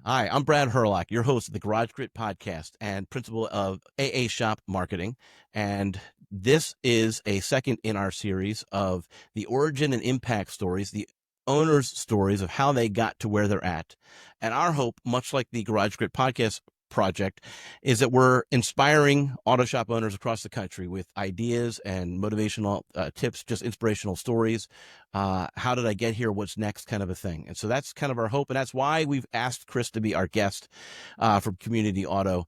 Hi, I'm Brad Hurlock, your host of the Garage Grit podcast and principal of AA Shop Marketing. And this is a second in our series of the origin and impact stories, the owners' stories of how they got to where they're at. And our hope, much like the Garage Grit podcast project, is that we're inspiring auto shop owners across the country with ideas and motivational tips, just inspirational stories. How did I get here? What's next? Kind of a thing. And so that's kind of our hope. And that's why we've asked Chris to be our guest from Community Auto.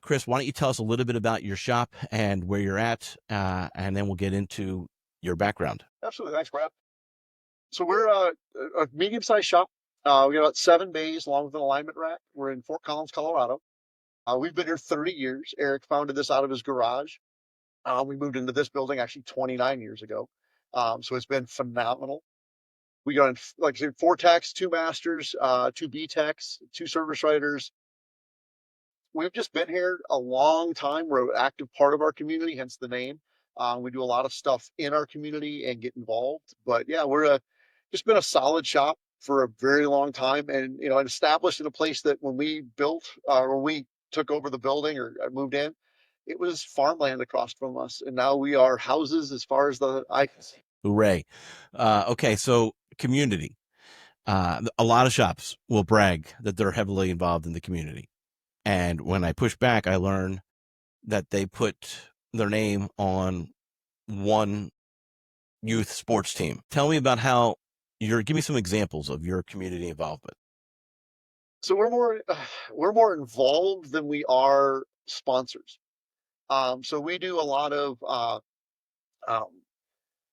Chris, why don't you tell us a little bit about your shop and where you're at, and then we'll get into your background. Absolutely. Thanks, Brad. So we're a medium-sized shop. We got about 7 bays along with an alignment rack. We're in Fort Collins, Colorado. We've been here 30 years. Eric founded this out of his garage. We moved into this building actually 29 years ago. So it's been phenomenal. We got, like I said, 4 techs, 2 masters, 2 B techs, 2 service writers. We've just been here a long time. We're an active part of our community, hence the name. We do a lot of stuff in our community and get involved. But yeah, just been a solid shop for a very long time, and and established in a place that when we built, when we took over the building or moved in, it was farmland across from us, and now we are houses as far as the eye can see. Hooray. Okay, so community. A lot of shops will brag that they're heavily involved in the community. And when I push back, I learn that they put their name on one youth sports team. Tell me about give me some examples of your community involvement. So we're more involved than we are sponsors. So we do a lot of um,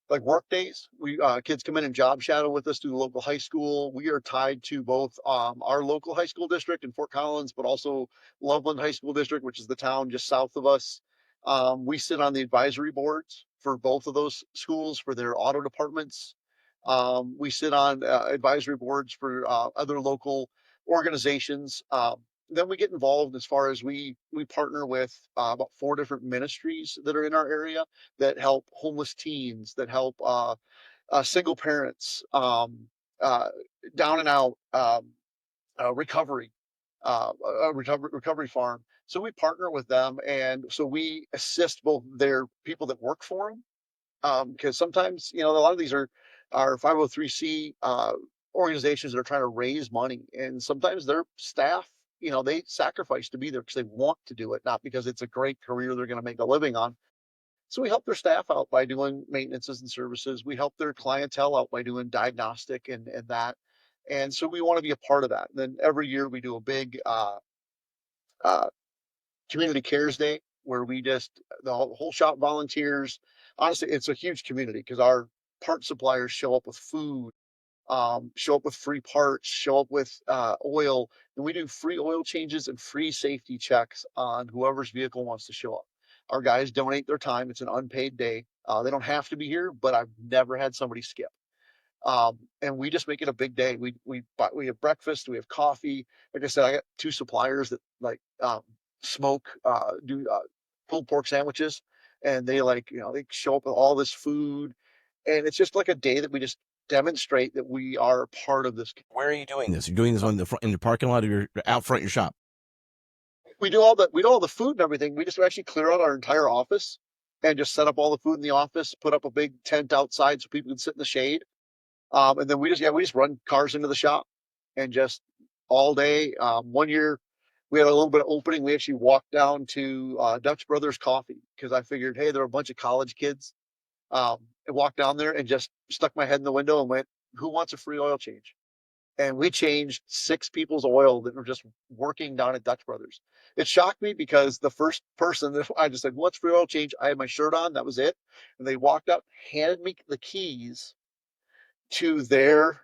like work days. We kids come in and job shadow with us through the local high school. We are tied to both our local high school district in Fort Collins, but also Loveland High School District, which is the town just south of us. We sit on the advisory boards for both of those schools for their auto departments. We sit on advisory boards for other local organizations. Then we get involved as far as we partner with about 4 different ministries that are in our area that help homeless teens, that help single parents, uh, down and out, recovery, recovery farm. So we partner with them, and so we assist both their people that work for them, because sometimes a lot of these are 503c organizations that are trying to raise money, and sometimes their staff, they sacrifice to be there because they want to do it, not because it's a great career they're going to make a living on. So we help their staff out by doing maintenances and services. We help their clientele out by doing diagnostic and that. And so we want to be a part of that. And then every year we do a big uh, community cares day where the whole shop volunteers. Honestly, it's a huge community because our part suppliers show up with food, show up with free parts, show up with oil, and we do free oil changes and free safety checks on whoever's vehicle wants to show up. Our guys donate their time. It's an unpaid day. They don't have to be here, but I've never had somebody skip. And we just make it a big day. We have breakfast, we have coffee. Like I said, I got 2 suppliers that smoke, do pulled pork sandwiches, and they show up with all this food, and it's just like a day that we just demonstrate that we are part of this. Where are you doing this? You're doing this on the front, in the parking lot of your out front of your shop. We do all the food and everything. We just actually clear out our entire office and just set up all the food in the office, put up a big tent outside so people can sit in the shade. And then we just run cars into the shop and just all day. One year we had a little bit of opening. We actually walked down to Dutch Brothers Coffee because I figured, hey, there are a bunch of college kids. And walked down there and just stuck my head in the window and went, who wants a free oil change? And we changed 6 people's oil that were just working down at Dutch Brothers. It shocked me because the first person that I just said, what's free oil change? I had my shirt on. That was it. And they walked up, handed me the keys to their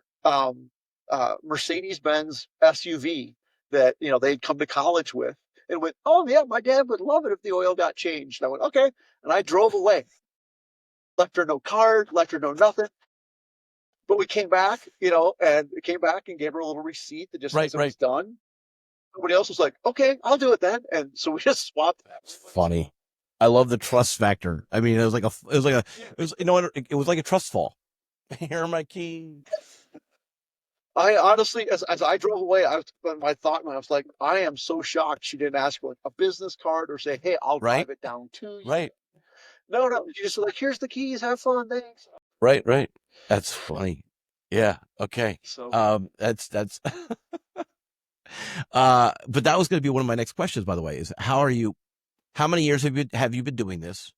Mercedes-Benz SUV that they'd come to college with, and went, oh yeah, my dad would love it if the oil got changed. And I went, okay, and I drove away. Left her no card, left her no nothing. But we came back, and came back and gave her a little receipt that just says it was done. Everybody else was like, okay, I'll do it then. And so we just swapped. That's funny. I love the trust factor. I mean, it was like it was like a trust fall. Here are my keys. I honestly, as I drove away, my thought, when I was like, I am so shocked she didn't ask for like a business card or say, hey, I'll Right, drive it down to you. right, No, no, you just like, here's the keys, have fun, thanks. right, right. That's funny. Yeah. Okay. So That's but that was going to be one of my next questions, by the way, is how many years have you been doing this?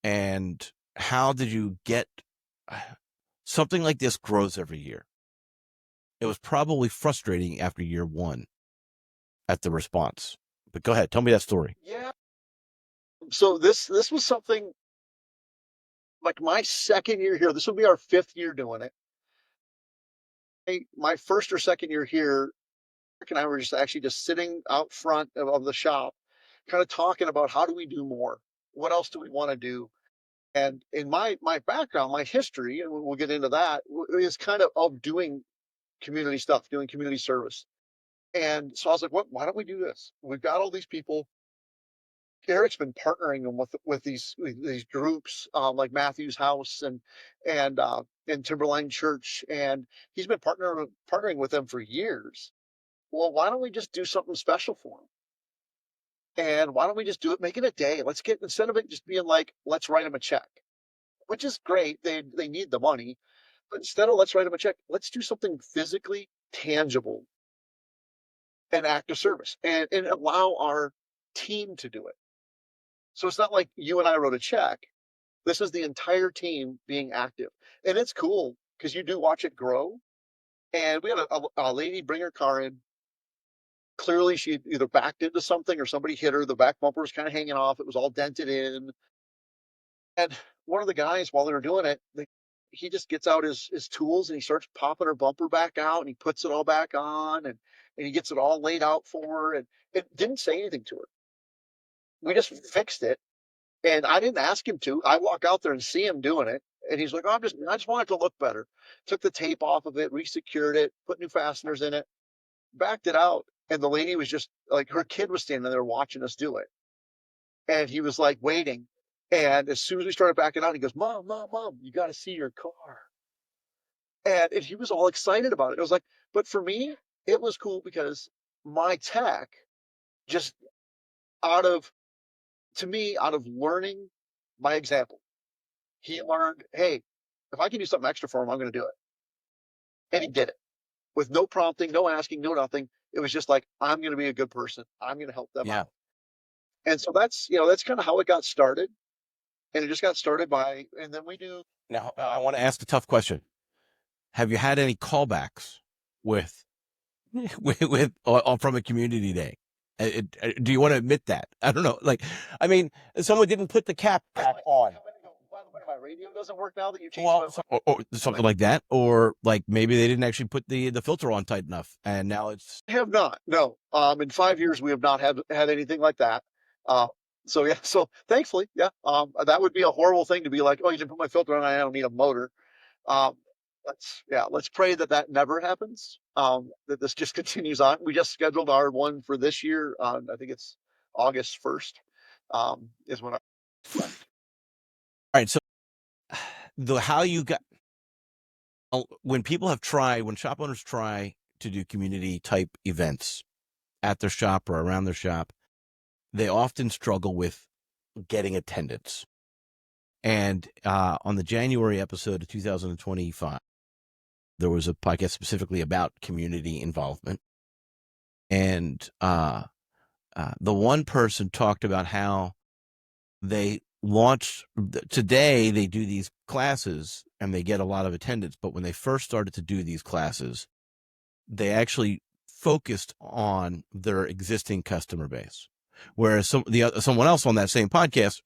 And how did you get something like this grows every year? It was probably frustrating after year one at the response, but go ahead. Tell me that story. yeah. So this was something like my second year here. This will be our fifth year doing it. My first or second year here, Rick and I were just sitting out front of the shop, kind of talking about how do we do more? What else do we want to do? And in my background, my history, and we'll get into that, is kind of doing community stuff, doing community service. And so I was like, what? Why don't we do this? We've got all these people. Eric's been partnering them with these groups, like Matthew's House and Timberline Church, and he's been partnering with them for years. Well, why don't we just do something special for them? And why don't we just do it, make it a day? Let's get, instead of it just being like, let's write them a check, which is great. They need the money, but instead of let's write them a check, let's do something physically tangible, an act of service, and allow our team to do it. So it's not like you and I wrote a check. This is the entire team being active. And it's cool because you do watch it grow. And we had a lady bring her car in. Clearly, she either backed into something or somebody hit her. The back bumper was kind of hanging off. It was all dented in. And one of the guys, while they were doing it, he just gets out his tools and he starts popping her bumper back out and he puts it all back on and he gets it all laid out for her. And it didn't say anything to her. We just fixed it. And I didn't ask him to. I walk out there and see him doing it. And he's like, oh, I just want it to look better. Took the tape off of it, resecured it, put new fasteners in it, backed it out. And the lady was just like, her kid was standing there watching us do it. And he was like waiting. And as soon as we started backing out, he goes, Mom, Mom, Mom, you got to see your car. And he was all excited about it. It was like, but for me, it was cool because my tech just out of, to me, out of learning my example, he learned, hey, if I can do something extra for him, I'm going to do it. And he did it with no prompting, no asking, no nothing. It was just like, I'm going to be a good person. I'm going to help them Yeah. out. And so that's kind of how it got started. And it just got started and then we do. Now, I want to ask a tough question. Have you had any callbacks with from a community day? Do you want to admit that? I don't know. Like, I mean, someone didn't put the cap back on. By the way, my radio doesn't work now that you changed Well, or something like that, or like maybe they didn't actually put the filter on tight enough, and now it's. I have not. No. In 5 years, we have not had anything like that. Uh, so yeah. So thankfully, yeah. That would be a horrible thing to be like, oh, you didn't put my filter on. I don't need a motor. Um, let's pray that never happens. That this just continues on. We just scheduled our one for this year. I think it's August 1st. Is when All right. So how you got when shop owners try to do community type events at their shop or around their shop, they often struggle with getting attendance. And on the January episode of 2025, there was a podcast specifically about community involvement. And the one person talked about how they launched today. They do these classes and they get a lot of attendance. But when they first started to do these classes, they actually focused on their existing customer base. Whereas someone else on that same podcast,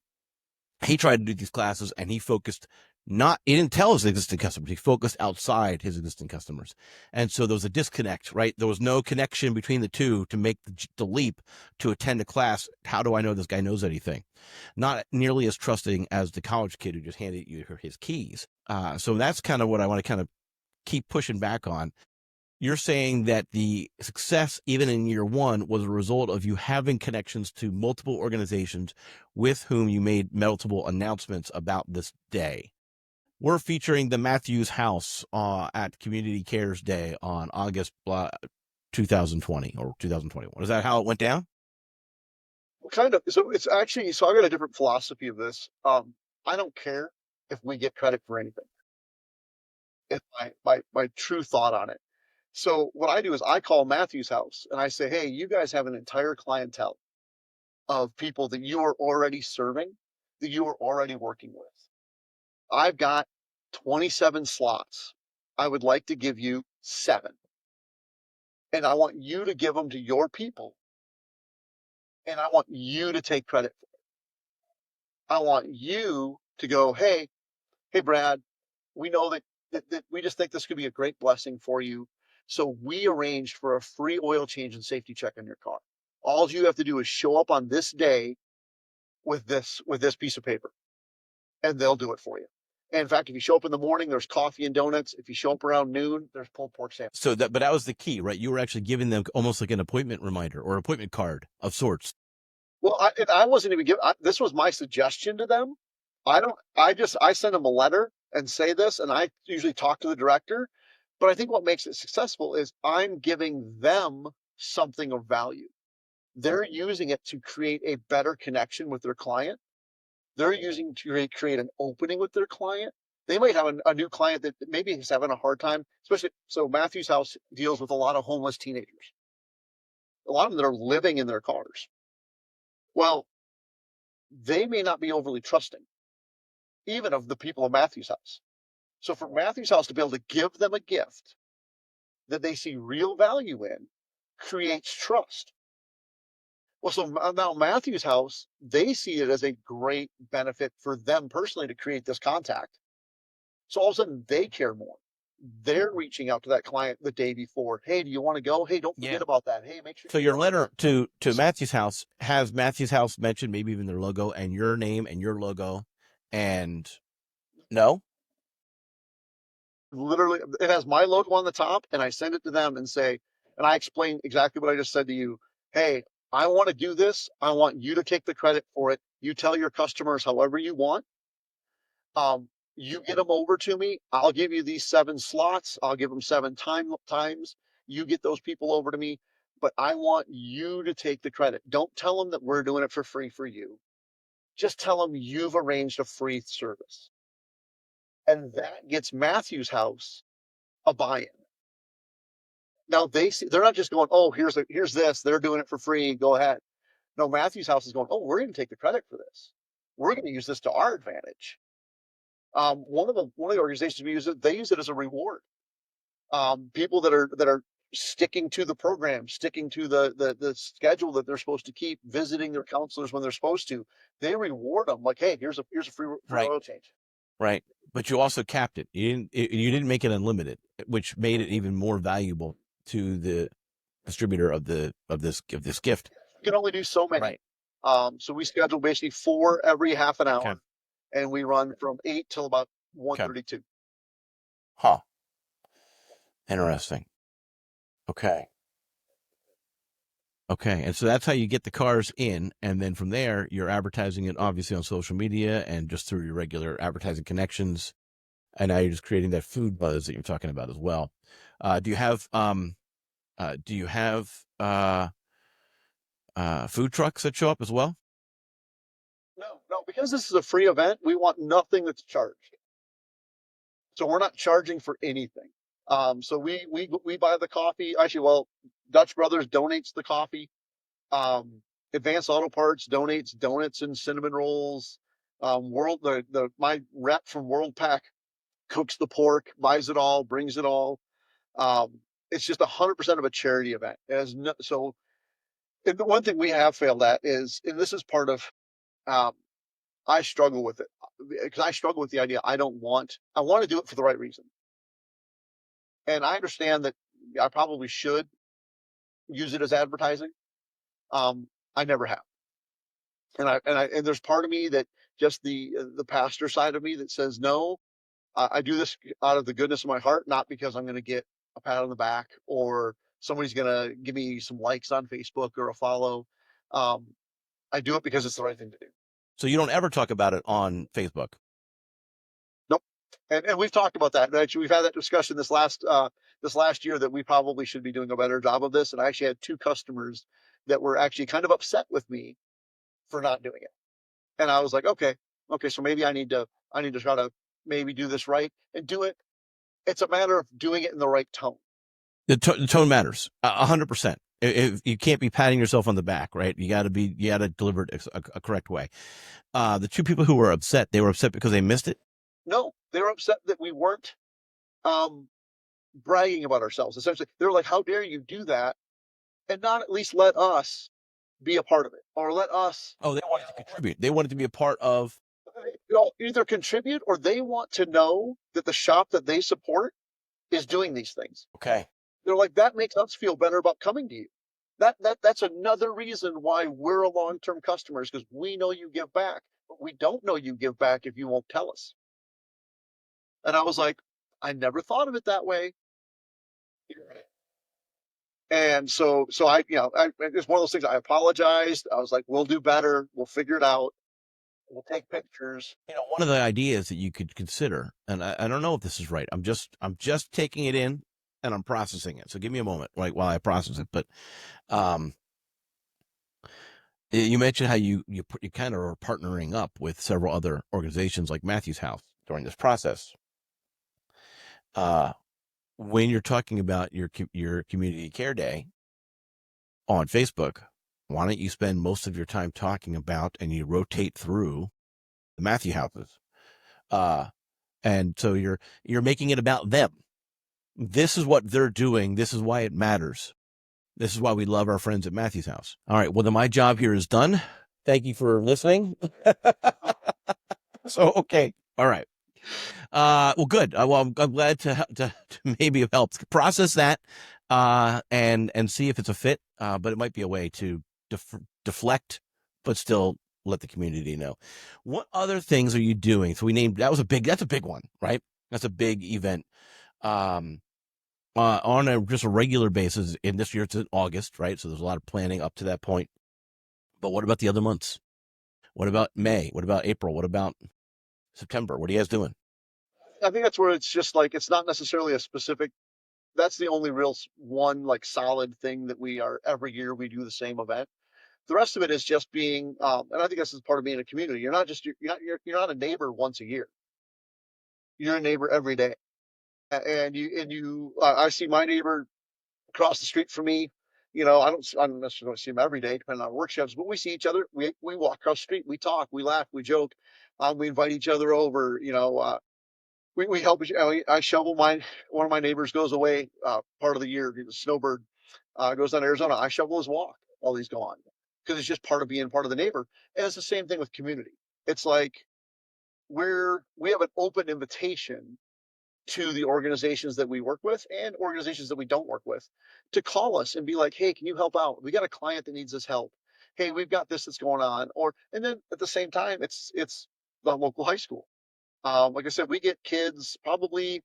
he tried to do these classes and he didn't tell his existing customers. He focused outside his existing customers. And so there was a disconnect, right? There was no connection between the two to make the leap to attend a class. How do I know this guy knows anything? Not nearly as trusting as the college kid who just handed you his keys. So that's kind of what I want to kind of keep pushing back on. You're saying that the success, even in year one, was a result of you having connections to multiple organizations with whom you made multiple announcements about this day. we're featuring the Matthews House at Community Cares Day on August 2020 or 2021. Is that how it went down? Kind of. So it's actually, so I got a different philosophy of this. I don't care if we get credit for anything. It's my true thought on it. So what I do is I call Matthew's house and I say, hey, you guys have an entire clientele of people that you are already serving, that you are already working with. I've got 27 slots. I would like to give you 7. And I want you to give them to your people. And I want you to take credit for it. I want you to go, hey, Brad, we know that we just think this could be a great blessing for you. So we arranged for a free oil change and safety check on your car. All you have to do is show up on this day with this piece of paper, and they'll do it for you. And in fact, if you show up in the morning, there's coffee and donuts. If you show up around noon, there's pulled pork sandwich. So but that was the key, right? You were actually giving them almost like an appointment reminder or appointment card of sorts. Well, I wasn't even giving. This was my suggestion to them. I send them a letter and say this, and I usually talk to the director. But I think what makes it successful is I'm giving them something of value. They're using it to create a better connection with their client. They're using to create an opening with their client. They might have a new client that maybe is having a hard time, especially. So Matthew's house deals with a lot of homeless teenagers, a lot of them that are living in their cars. Well, they may not be overly trusting, even of the people of Matthew's house. So for Matthew's house to be able to give them a gift that they see real value in creates trust. Well, so now Matthew's house, they see it as a great benefit for them personally to create this contact. So all of a sudden they care more. They're reaching out to that client the day before. Hey, do you want to go? Hey, don't forget about that. Hey, make sure. So your letter to Matthew's house has Matthew's house mentioned, maybe even their logo and your name and your logo, and no. Literally, it has my logo on the top, and I send it to them and say, and I explain exactly what I just said to you. Hey, I want to do this. I want you to take the credit for it. You tell your customers however you want. You get them over to me. I'll give you these 7 slots. I'll give them 7 times. You get those people over to me, but I want you to take the credit. Don't tell them that we're doing it for free for you. Just tell them you've arranged a free service. And that gets Matthew's house a buy-in. Now they're not just going, oh, here's this. They're doing it for free. Go ahead. No, Matthew's house is going, oh, we're going to take the credit for this. We're going to use this to our advantage. One of the organizations we use it, they use it as a reward. People that are sticking to the program, sticking to the schedule that they're supposed to keep, visiting their counselors when they're supposed to, they reward them like, hey, here's a free oil change. Right. But you also capped it. You didn't make it unlimited, which made it even more valuable to the distributor of this gift. You can only do so many. Right. So we schedule basically 4 every half an hour, Okay. and we run from 8 till about 1:32. Huh. Interesting. Okay. And so that's how you get the cars in, and then from there you're advertising it obviously on social media and just through your regular advertising connections, and now you're just creating that food buzz that you're talking about as well. Do you have food trucks that show up as well? No, because this is a free event, we want nothing that's charged. So we're not charging for anything. So we buy the coffee. Actually, well, Dutch Brothers donates the coffee. Advanced Auto Parts donates donuts and cinnamon rolls. My rep from World Pack cooks the pork, buys it all, brings it all. It's just 100% of a charity event. So the one thing we have failed at is, and this is part of, I struggle with it because I struggle with the idea. I want to do it for the right reason. And I understand that I probably should use it as advertising. I never have. And there's part of me that just the pastor side of me that says, no, I do this out of the goodness of my heart, not because I'm going to get a pat on the back or somebody's going to give me some likes on Facebook or a follow. I do it because it's the right thing to do. So you don't ever talk about it on Facebook? Nope. And we've talked about that. And actually, we've had that discussion this last year that we probably should be doing a better job of this. And I actually had two customers that were actually kind of upset with me for not doing it. And I was like, okay, so maybe I need to try to maybe do this right and do it. It's a matter of doing it in the right tone. The tone matters 100%. If you can't be patting yourself on the back, right? You got to deliver it a correct way. The two people who were upset, they were upset because they missed it. No, they were upset that we weren't um, bragging about ourselves. Essentially, they were like, "How dare you do that and not at least let us be a part of it, or let us, Oh, they wanted to contribute. They wanted to be a part of. either contribute, or they want to know that the shop that they support is doing these things." Okay. They're like, "That makes us feel better about coming to you. That's another reason why we're a long-term customers, because we know you give back, but we don't know you give back if you won't tell us." And I was like, I never thought of it that way. And so it's one of those things. I apologized. I was like, we'll do better. We'll figure it out. We'll take pictures. One of the ideas that you could consider, and I don't know if this is right. I'm just taking it in and I'm processing it. So give me a moment, right, while I process it. But um, you mentioned how you kind of are partnering up with several other organizations like Matthew's House during this process. When you're talking about your community care day on Facebook, why don't you spend most of your time talking about, and you rotate through the Matthew houses, and so you're making it about them. This is what they're doing. This is why it matters. This is why we love our friends at Matthew's House. All right. Well, then my job here is done. Thank you for listening. So, okay. All right. Well, good. Well, I'm glad to maybe have helped process that, and see if it's a fit. But it might be a way to deflect, but still let the community know. What other things are you doing? So that's a big one, right? That's a big event. On just a regular basis. In this year, it's in August, right? So there's a lot of planning up to that point. But what about the other months? What about May? What about April? What about September? What are you guys doing? I think that's where it's just like, it's not necessarily a specific. That's the only real one like solid thing that we are every year we do the same event. The rest of it is just being, and I think this is part of being a community. You're not a neighbor once a year. You're a neighbor every day. I see my neighbor across the street from me. I don't necessarily see him every day, depending on work shifts, but we see each other. We walk across the street, we talk, we laugh, we joke, we invite each other over. We help I shovel one of my neighbors goes away part of the year. The snowbird goes down to Arizona. I shovel his walk while he's gone, because it's just part of being part of the neighbor. And it's the same thing with community. It's like we have an open invitation to the organizations that we work with and organizations that we don't work with to call us and be like, "Hey, can you help out? We got a client that needs this help. Hey, we've got this that's going on." And then at the same time, it's the local high school. Like I said, we get kids probably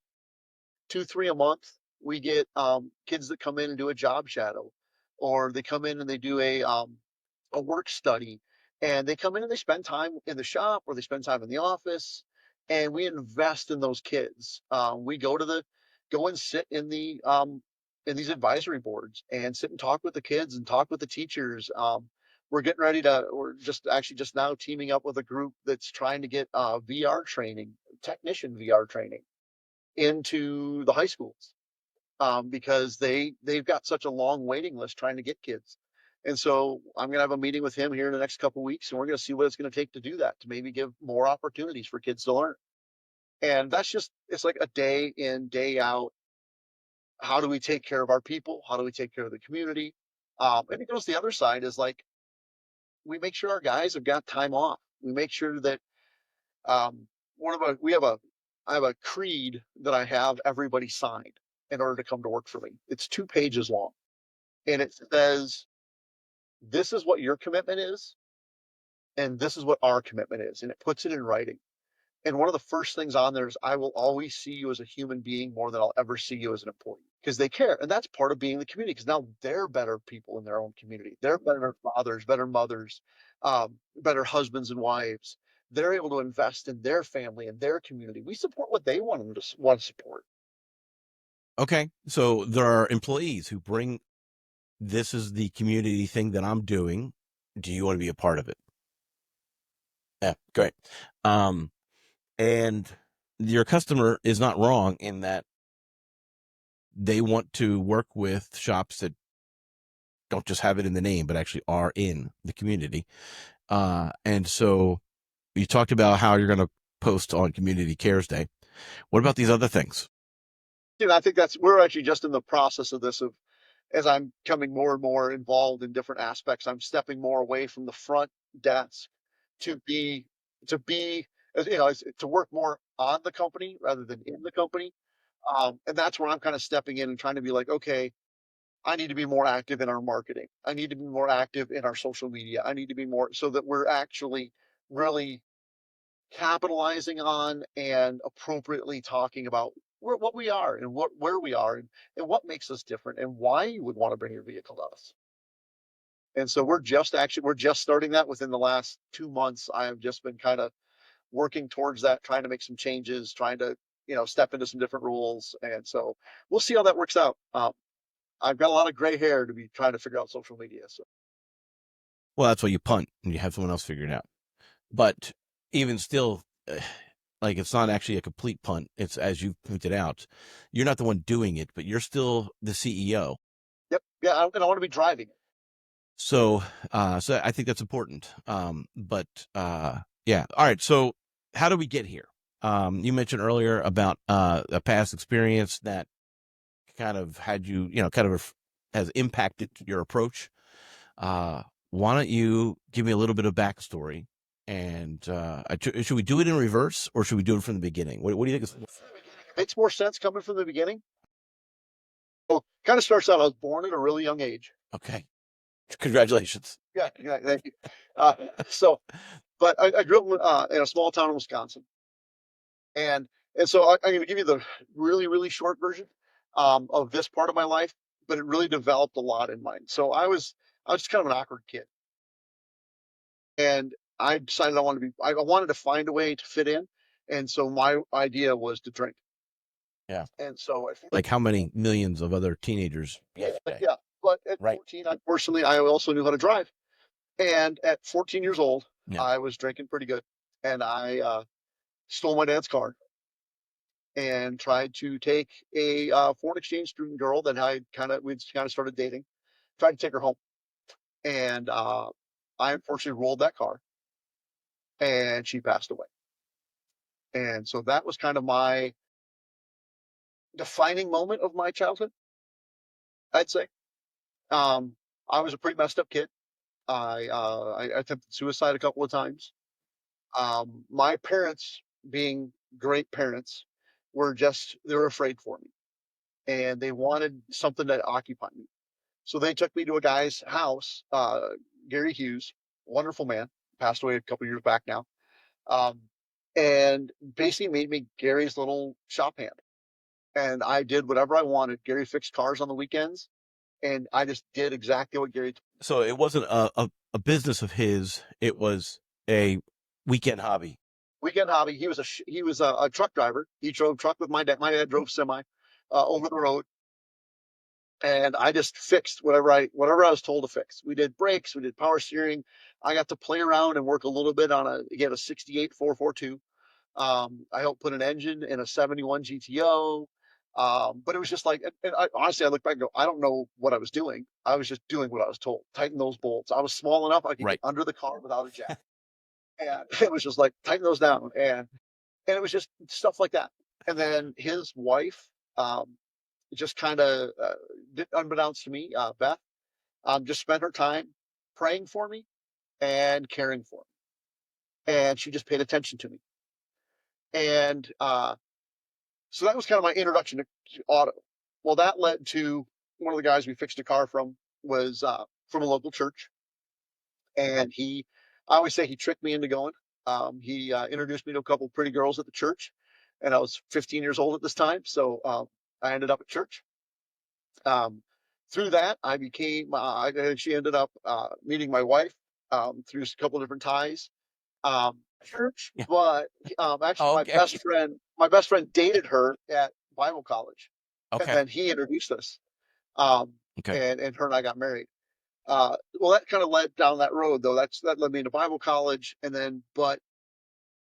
two, three a month. We get kids that come in and do a job shadow, or they come in and they do a work study, and they come in and they spend time in the shop or they spend time in the office, and we invest in those kids. We go and sit in these advisory boards and sit and talk with the kids and talk with the teachers. We're just now teaming up with a group that's trying to get VR training, technician VR training into the high schools, because they've got such a long waiting list trying to get kids. And so I'm going to have a meeting with him here in the next couple of weeks, and we're going to see what it's going to take to do that, to maybe give more opportunities for kids to learn. And it's like a day in, day out. How do we take care of our people? How do we take care of the community? And it goes the other side is like, we make sure our guys have got time off. We make sure that um, I have a creed that I have everybody sign in order to come to work for me. It's 2 pages long, and it says, "This is what your commitment is, and this is what our commitment is," and it puts it in writing. And one of the first things on there is, "I will always see you as a human being more than I'll ever see you as an employee," because they care, and that's part of being the community. Because now they're better people in their own community. They're better fathers, better mothers, better husbands and wives. they're able to invest in their family and their community. We support what they want to support. Okay. So there are employees who bring, this is the community thing that I'm doing. Do you want to be a part of it? Yeah, great. Um, and your customer is not wrong in that they want to work with shops that don't just have it in the name, but actually are in the community. And so you talked about how you're going to post on Community Cares Day. What about these other things? I think we're actually just in the process of this, of as I'm becoming more and more involved in different aspects, I'm stepping more away from the front desk to be to be to work more on the company rather than in the company. And that's where I'm kind of stepping in and trying to be like, okay, I need to be more active in our marketing. I need to be more active in our social media. I need to be more so that we're actually really capitalizing on and appropriately talking about what we are and where we are, and what makes us different and why you would want to bring your vehicle to us. And so we're just starting that within the last 2 months. I have just been kind of working towards that, trying to make some changes, trying to step into some different rules. And so we'll see how that works out. I've got a lot of gray hair to be trying to figure out social media. So Well, that's why you punt and you have someone else figure it out. But even still, like, it's not actually a complete punt. It's, as you pointed out, you're not the one doing it, but you're still the CEO. yep, yeah, and I want to be driving. So, so I think that's important. But yeah. All right. So, how do we get here? You mentioned earlier about a past experience that kind of had you, kind of has impacted your approach. Why don't you give me a little bit of backstory? And should we do it in reverse, or should we do it from the beginning? What do you think is? It makes more sense coming from the beginning. Well, kind of starts out. I was born at a really young age. Okay. Congratulations. Yeah, yeah, thank you. Uh, so, but I grew up in a small town in Wisconsin, and so I'm going to give you the really really short version of this part of my life, but it really developed a lot in mine. So I was just kind of an awkward kid, and I decided I wanted to find a way to fit in, and so my idea was to drink. Yeah. And so Like how many millions of other teenagers yesterday? yeah, but at Right. 14, unfortunately, I also knew how to drive. And at 14 years old, Yeah. I was drinking pretty good, and I stole my dad's car and tried to take a foreign exchange student girl that we'd kind of started dating, tried to take her home, and I unfortunately rolled that car, and she passed away. And so that was kind of my defining moment of my childhood, I'd say. Um, I was a pretty messed up kid. I attempted suicide a couple of times. My parents, being great parents, they were afraid for me, and they wanted something to occupy me. So they took me to a guy's house, Gary Hughes, wonderful man, passed away a couple of years back now, um, and basically made me Gary's little shop hand. And I did whatever I wanted. Gary fixed cars on the weekends, and I just did exactly what Gary. So it wasn't a business of his. It was a weekend hobby. Weekend hobby. He was a truck driver. He drove truck with my dad. My dad drove semi over the road, and I just fixed whatever I was told to fix. We did brakes, we did power steering. I got to play around and work a little bit on a 68 442. I helped put an engine in a 71 GTO. But it was just like, and honestly, I look back and go, I don't know what I was doing. I was just doing what I was told. Tighten those bolts. I was small enough I could get Right. under the car without a jack, and it was just like tighten those down, and it was just stuff like that. And then his wife, just kind of, unbeknownst to me, Beth, just spent her time praying for me and caring for me. And she just paid attention to me. And so that was kind of my introduction to auto. Well, that led to one of the guys we fixed a car from was from a local church. And I always say he tricked me into going. He introduced me to a couple of pretty girls at the church. And I was 15 years old at this time. So I ended up at church. Um, Through that, she ended up meeting my wife through a couple of different ties. church, Yeah. but actually Okay. my best friend dated her at Bible college, and Okay. then he introduced us, um, Okay. and her and I got married. Well, that kind of led down that road, though. That led me to Bible college, and then, but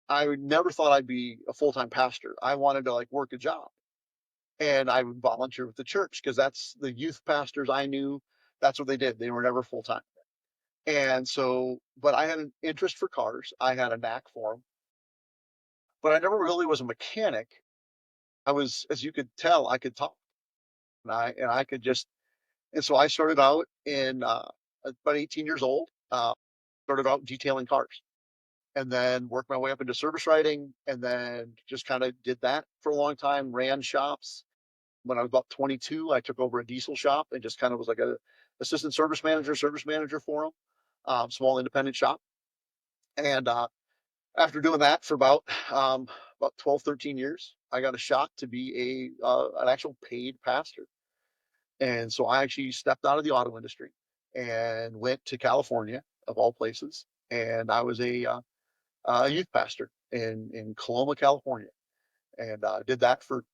I never thought I'd be a full time pastor. I wanted to like work a job, and I would volunteer with the church because that's the youth pastors I knew. That's what they did. They were never full time. And so, but I had an interest for cars. I had a knack for them, but I never really was a mechanic. I was, as you could tell, I could talk, and I could just. And so I started out in about 18 years old. Started out detailing cars, and then worked my way up into service writing, and then just kind of did that for a long time. Ran shops. When I was about 22, I took over a diesel shop and just kind of was like a assistant service manager for them, small independent shop. And after doing that for about 12, 13 years, I got a shot to be a an actual paid pastor. And so I actually stepped out of the auto industry and went to California, of all places. And I was a youth pastor in Coloma, California, and did that for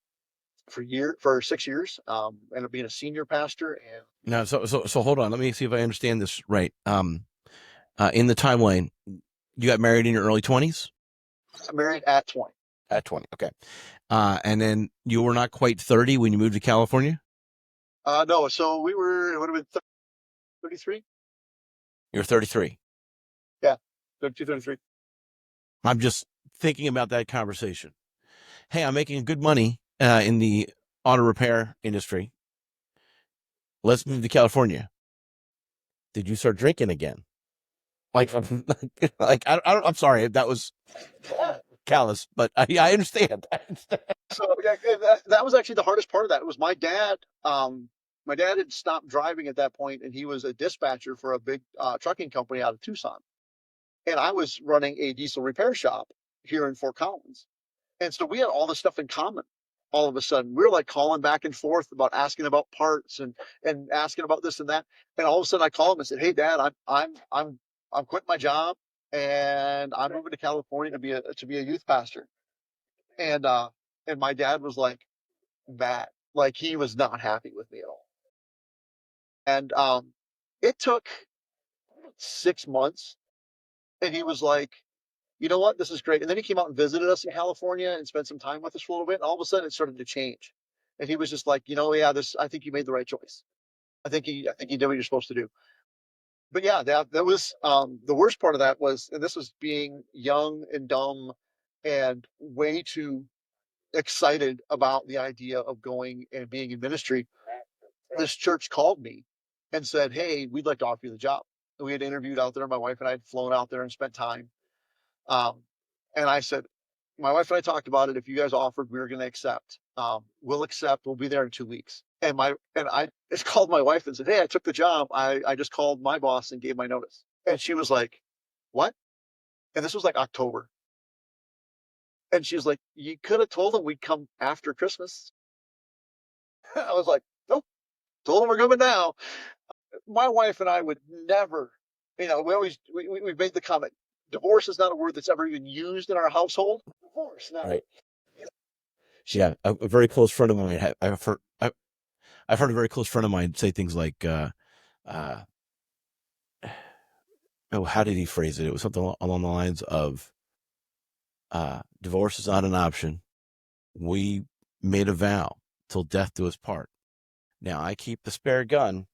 6 years. Ended up being a senior pastor, and Now, so hold on. Let me see if I understand this right. In the timeline, you got married in your early 20s? got married at 20. At 20. Okay. And then you were not quite 30 when you moved to California? No, so it would have been 33. You're 33. Yeah, 32, 33. I'm just thinking about that conversation. Hey, I'm making good money in the auto repair industry. Let's move to California. Did you start drinking again? Like, I'm sorry if that was callous, but I understand. So yeah, that was actually the hardest part of that. It was my dad. My dad had stopped driving at that point, and he was a dispatcher for a big trucking company out of Tucson. And I was running a diesel repair shop here in Fort Collins. And so we had all this stuff in common. All of a sudden, we were like calling back and forth about asking about parts and asking about this and that. And all of a sudden, I called him and said, "Hey, Dad, I'm quitting my job, and I'm moving to California to be a youth pastor." And and my dad was like mad, like he was not happy with me at all. And it took 6 months, and he was like, "You know what? This is great." And then he came out and visited us in California and spent some time with us for a little bit. And all of a sudden, it started to change. And he was just like, "Yeah, this. I think you made the right choice. I think you did what you're supposed to do." But yeah, that was the worst part of that was, and this was being young and dumb and way too excited about the idea of going and being in ministry. This church called me and said, "Hey, we'd like to offer you the job." And we had interviewed out there. My wife and I had flown out there and spent time. Um, and I said, my wife and I talked about it. If you guys offered, we were going to accept. We'll accept. We'll be there in 2 weeks. And I just called my wife and said, "Hey, I took the job. I just called my boss and gave my notice." And she was like, "What?" And this was like October. And she was like, "You could have told them we'd come after Christmas." I was like, "Nope. Told them we're coming now." My wife and I would never, we made the comment, divorce is not a word that's ever even used in our household. Divorce, no. Right. She, Yeah. A very close friend of mine, I've heard a very close friend of mine say things like, uh, oh, how did he phrase it? It was something along the lines of, divorce is not an option. We made a vow till death do us part. Now I keep the spare gun,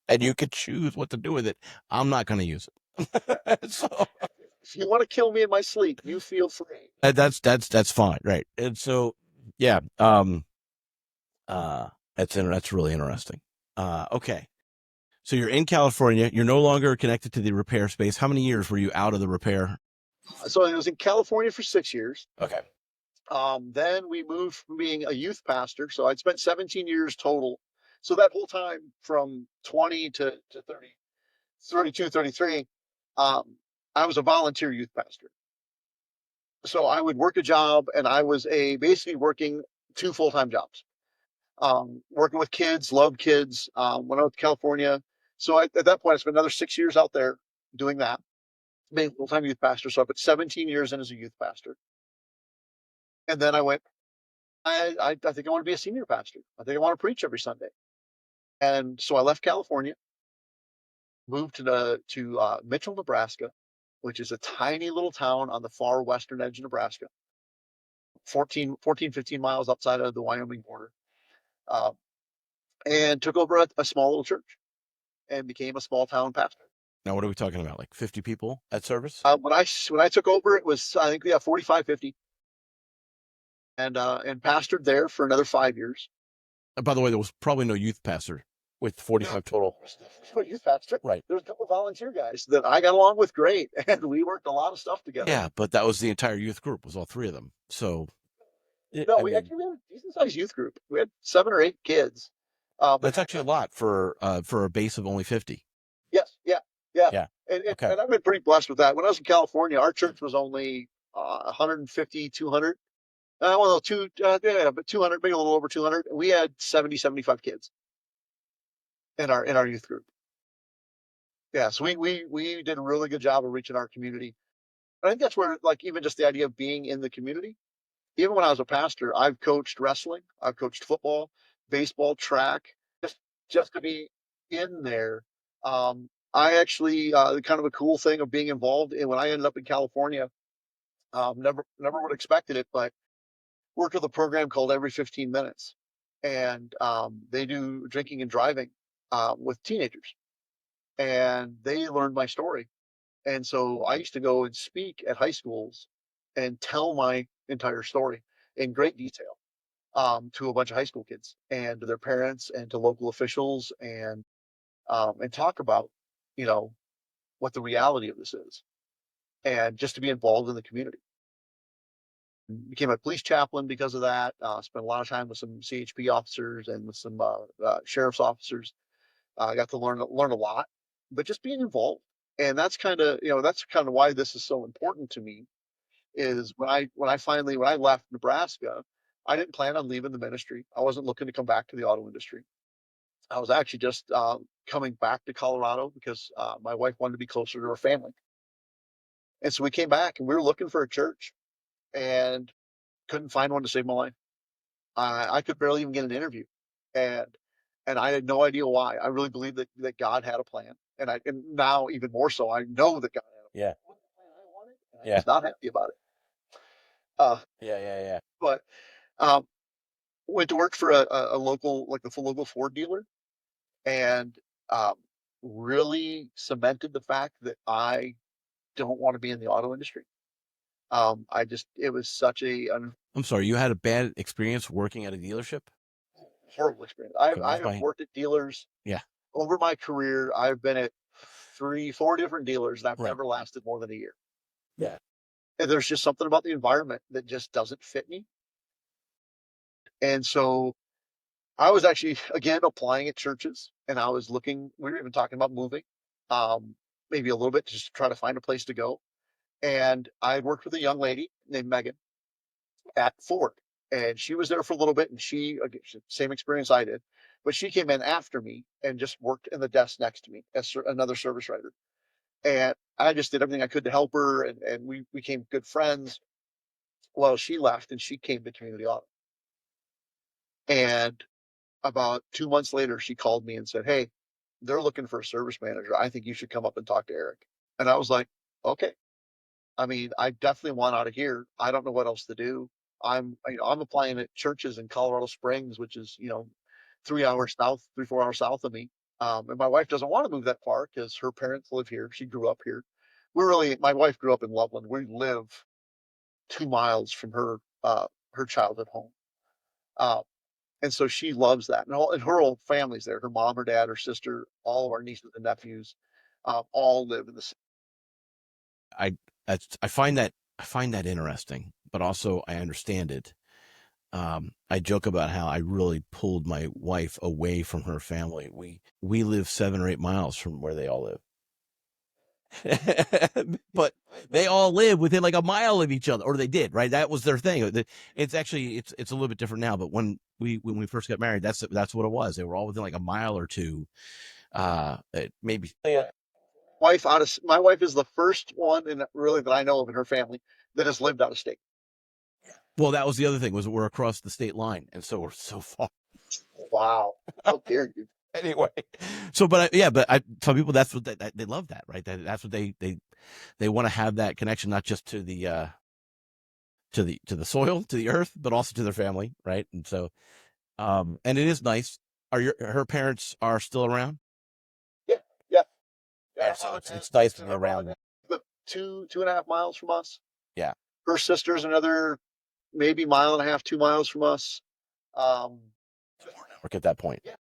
and you could choose what to do with it. I'm not going to use it. So if you want to kill me in my sleep, you feel free. that's fine, right? And so, yeah, that's really interesting. Okay, so you're in California. You're no longer connected to the repair space. How many years were you out of the repair? So I was in California for 6 years. Okay, Then we moved from being a youth pastor. So I'd spent 17 years total. So that whole time from 20 to 30, 32, 33, I was a volunteer youth pastor. So I would work a job, and I was basically working two full-time jobs. Working with kids, loved kids. When I went to California, so at that point I spent another 6 years out there doing that. being a full-time youth pastor. So I put 17 years in as a youth pastor. And then I went, I think I want to be a senior pastor. I think I want to preach every Sunday. And so I left California, moved to Mitchell, Nebraska, which is a tiny little town on the far western edge of Nebraska, 14, 15 miles outside of the Wyoming border, uh, and took over a small little church and became a small town pastor. Now, what are we talking about? Like 50 people at service? When I took over, it was, I think, yeah, 45, 50, and pastored there for another 5 years. By the way, there was probably no youth pastor with 45 total. Youth pastor. Right. There was a couple of volunteer guys that I got along with great, and we worked a lot of stuff together. Yeah, but that was the entire youth group, was all three of them. So, No, we actually had a decent sized youth group. We had 7 or 8 kids. That's actually a lot for a base of only 50. Yes, yeah. Yeah. And I've been pretty blessed with that. When I was in California, our church was only 150, 200. Well, but 200, maybe a little over 200. We had 70, 75 kids in our youth group. Yeah, so we did a really good job of reaching our community. I think that's where, like, even just the idea of being in the community. Even when I was a pastor, I've coached wrestling, I've coached football, baseball, track, just to be in there. I actually, kind of a cool thing of being involved in when I ended up in California, never would have expected it, but worked with a program called Every 15 Minutes. And they do drinking and driving with teenagers. And they learned my story. And so I used to go and speak at high schools and tell my entire story in great detail to a bunch of high school kids and to their parents and to local officials, and talk about, you know, what the reality of this is, and just to be involved in the community. Became a police chaplain because of that. Spent a lot of time with some CHP officers and with some sheriff's officers. I got to learn a lot, but just being involved. And that's kind of, that's kind of why this is so important to me. Is when I left Nebraska, I didn't plan on leaving the ministry. I wasn't looking to come back to the auto industry. I was actually just coming back to Colorado because my wife wanted to be closer to her family. And so we came back and we were looking for a church and couldn't find one to save my life. I could barely even get an interview. And and I had no idea why. I really believed that God had a plan. And now even more so, I know that God had a plan. Yeah. What plan I wanted, and I was not happy about it. Yeah. But went to work for a local, like the local Ford dealer, and um, really cemented the fact that I don't want to be in the auto industry. It was such I'm sorry, you had a bad experience working at a dealership? horrible experience. Okay, I have worked at dealers yeah. over my career. I've been at 3, 4 different dealers, and I've Right. never lasted more than a year. Yeah. And there's just something about the environment that just doesn't fit me. And so I was actually, again, applying at churches, and I was looking, we were even talking about moving, maybe a little bit, just to try to find a place to go. And I had worked with a young lady named Megan at Ford, and she was there for a little bit, and again, same experience I did, but she came in after me and just worked in the desk next to me as another service writer. And I just did everything I could to help her, and we became good friends. Well, she left and she came to Community Auto. And about 2 months later, she called me and said, "Hey, they're looking for a service manager. I think you should come up and talk to Eric." And I was like, "Okay." I mean, I definitely want out of here. I don't know what else to do. I'm applying at churches in Colorado Springs, which is, 3 hours south, 3, 4 hours south of me. And my wife doesn't want to move that far because her parents live here. She grew up here. My wife grew up in Loveland. We live 2 miles from her childhood home. Uh, and so she loves that. And her whole family's there. Her mom, her dad, her sister, all of our nieces and nephews, all live in the city. I I find that interesting, but also I understand it. I joke about how I really pulled my wife away from her family. We live 7 or 8 miles from where they all live. But they all live within like a mile of each other, or they did, right? That was their thing. It's actually it's a little bit different now, but when we first got married, that's what it was. They were all within like a mile or two, maybe. Yeah. My wife is the first one, and really that I know of in her family that has lived out of state. Well, that was the other thing, was we're across the state line, and so we're so far. Wow, how dare you? Anyway, so but yeah, but I some people, that's what they love, that, right? That's what they want to have, that connection, not just to the soil, to the earth, but also to their family, right? And so and it is nice. Her parents are still around? Yeah, yeah, yeah. And so it's nice to be around. But 2.5 miles from us. Yeah. Her sister's another maybe mile and a half, 2 miles from us. Um, Work at that point. yeah,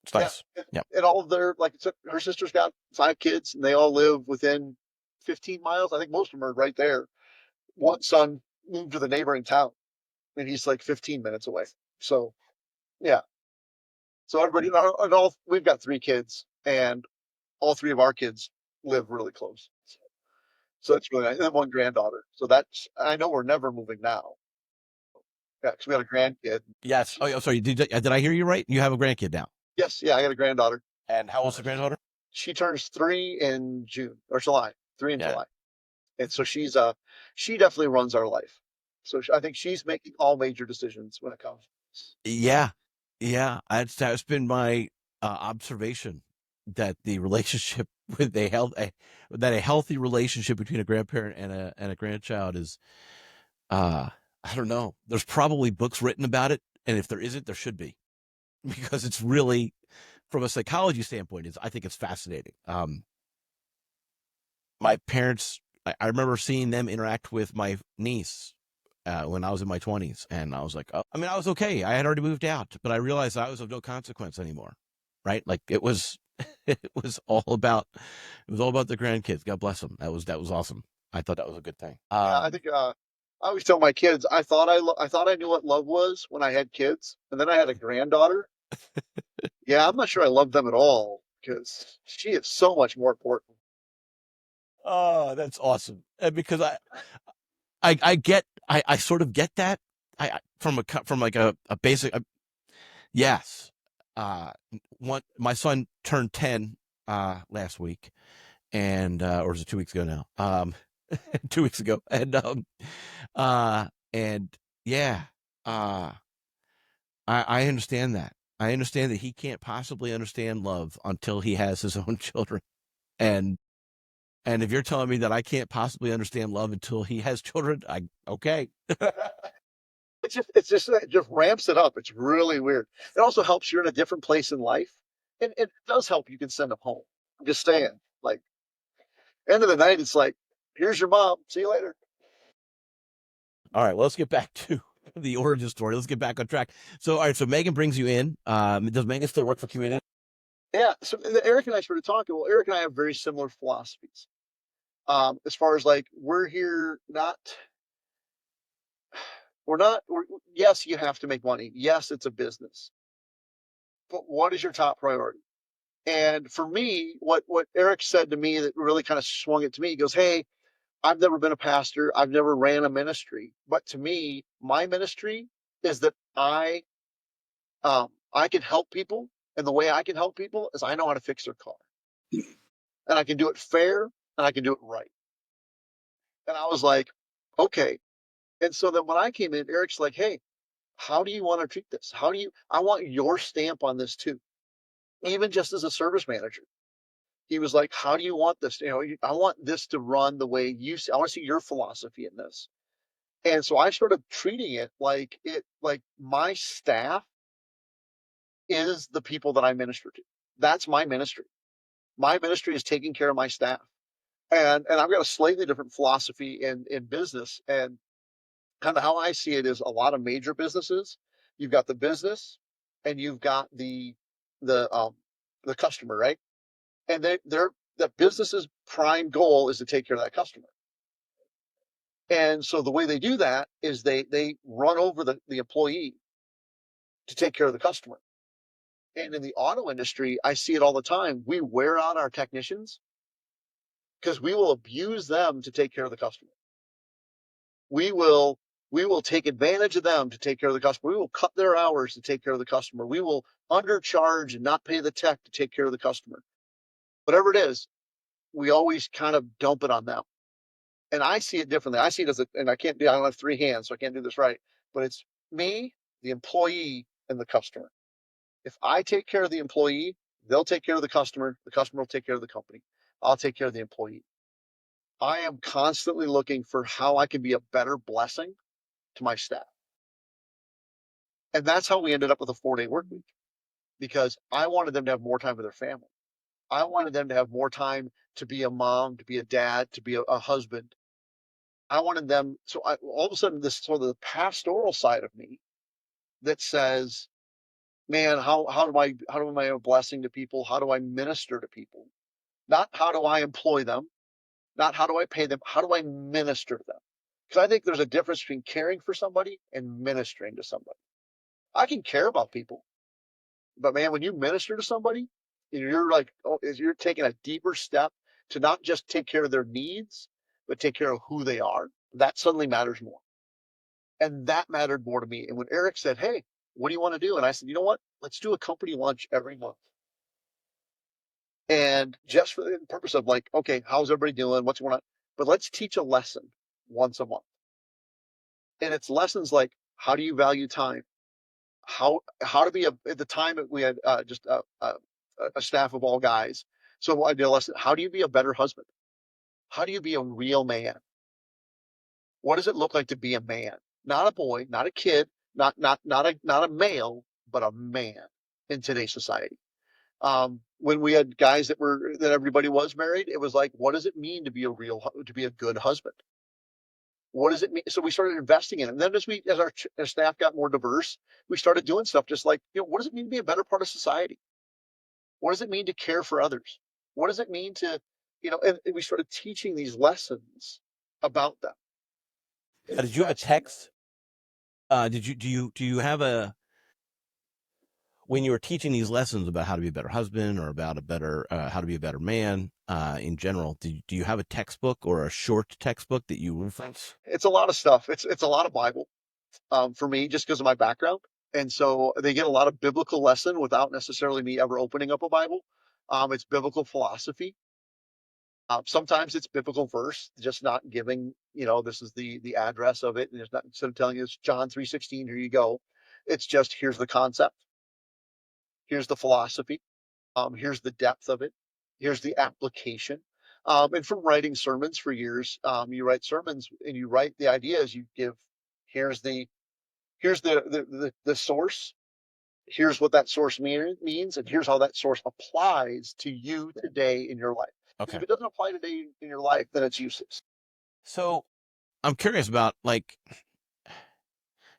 It's yeah. nice. Yeah. And all of their, like, her sister's got 5 kids, and they all live within 15 miles. I think most of them are right there. One son moved to the neighboring town, and he's like 15 minutes away. So yeah. So everybody, and all we've got 3 kids, and all 3 of our kids live really close. So it's really nice. And then one granddaughter. So that's, I know we're never moving now. Yeah, because we had a grandkid. Yes. Oh, sorry. Did I hear you right? You have a grandkid now. Yes, yeah, I got a granddaughter. And how old's the granddaughter? She turns 3 in June or July. 3 in Yeah. July. And so she definitely runs our life. So I think she's making all major decisions when it comes. Yeah. Yeah. That's been my observation, that the relationship with that a healthy relationship between a grandparent and a grandchild is, I don't know. There's probably books written about it, and if there isn't, there should be, because it's really, from a psychology standpoint, I think it's fascinating. My parents, I remember seeing them interact with my niece when I was in my 20s, and I was like, oh, I mean, I was okay. I had already moved out, but I realized I was of no consequence anymore, right? Like, it was, it was all about, the grandkids. God bless them. That was awesome. I thought that was a good thing. Yeah, I think I always tell my kids I thought I knew what love was when I had kids, and then I had a granddaughter. Yeah, I'm not sure I love them at all because she is so much more important. Oh, that's awesome. Because I sort of get that. From like a basic, yes. My son turned 10 last week, and or was it 2 weeks ago now? 2 weeks ago. And yeah, uh I understand that. I understand that he can't possibly understand love until he has his own children. And if you're telling me that I can't possibly understand love until he has children, okay. It just ramps it up. It's really weird. It also helps you're in a different place in life, and it does help. You can send them home. I'm just saying, like, end of the night, it's like, here's your mom. See you later. All right, well, let's get back to the origin story. Let's get back on track. So, all right, so Megan brings you in. Does Megan still work for community? Yeah. So Eric and I started talking. Well, Eric and I have very similar philosophies. As far as, like, we're here not, we're not. Yes, you have to make money. Yes, it's a business. But what is your top priority? And for me, what Eric said to me that really kind of swung it to me, he goes, "Hey, I've never been a pastor. I've never ran a ministry. But to me, my ministry is that I can help people. And the way I can help people is I know how to fix their car. And I can do it fair and I can do it right." And I was like, okay. And so then when I came in, Eric's like, "Hey, how do you want to treat this? I want your stamp on this too. Even just as a service manager." He was like, "How do you want this? I want this to run the way you see. I want to see your philosophy in this." And so I started treating it like my staff is the people that I minister to. That's my ministry. My ministry is taking care of my staff. And I've got a slightly different philosophy in business. And kind of how I see it is a lot of major businesses. You've got the business and you've got the customer, right? And the business's prime goal is to take care of that customer. And so the way they do that is they run over the employee to take care of the customer. And in the auto industry, I see it all the time. We wear out our technicians because we will abuse them to take care of the customer. We will take advantage of them to take care of the customer. We will cut their hours to take care of the customer. We will undercharge and not pay the tech to take care of the customer. Whatever it is. we always kind of dump it on them. And I see it differently. I see it as and I don't have three hands, so I can't do this right, but it's me, the employee, and the customer. If I take care of the employee, they'll take care of the customer will take care of the company. I'll take care of the employee. I am constantly looking for how I can be a better blessing to my staff. And that's how we ended up with a 4-day work week, because I wanted them to have more time with their family. I wanted them to have more time to be a mom, to be a dad, to be a husband. I wanted them. So all of a sudden, this sort of the pastoral side of me that says, man, how do I a blessing to people? How do I minister to people? Not how do I employ them? Not how do I pay them? How do I minister to them? Because I think there's a difference between caring for somebody and ministering to somebody. I can care about people, but man, when you minister to somebody, you're like, oh, you're taking a deeper step to not just take care of their needs, but take care of who they are. That suddenly matters more. And that mattered more to me. And when Eric said, hey, what do you want to do? And I said, you know what? Let's do a company lunch every month. And just for the purpose of like, okay, how's everybody doing? What's going on? But let's teach a lesson once a month. And it's lessons like, how do you value time? How to be at the time we had just a staff of all guys. So I did a lesson. How do you be a better husband? How do you be a real man? What does it look like to be a man? Not a boy, not a kid, not a male, but a man in today's society. When we had guys that everybody was married, it was like, what does it mean to be a good husband? What does it mean? So we started investing in it. And then as our staff got more diverse, we started doing stuff just like, what does it mean to be a better part of society? What does it mean to care for others? What does it mean to, and we started teaching these lessons about them. Did you have a text? Do you have when you were teaching these lessons about how to be a better husband or about how to be a better man in general, do you have a textbook or a short textbook that you reference? It's a lot of stuff. It's a lot of Bible for me, just because of my background. And so they get a lot of biblical lesson without necessarily me ever opening up a Bible. It's biblical philosophy. Sometimes it's biblical verse, just not giving, this is the address of it. And it's not, instead of telling you it's John 3:16, here you go. It's just, here's the concept. Here's the philosophy. Here's the depth of it. Here's the application. And from writing sermons for years, you write sermons and you write the ideas you give. Here's the source. Here's what that source means, and here's how that source applies to you today in your life. Because if Okay. it doesn't apply today in your life, then it's useless. So I'm curious about, like,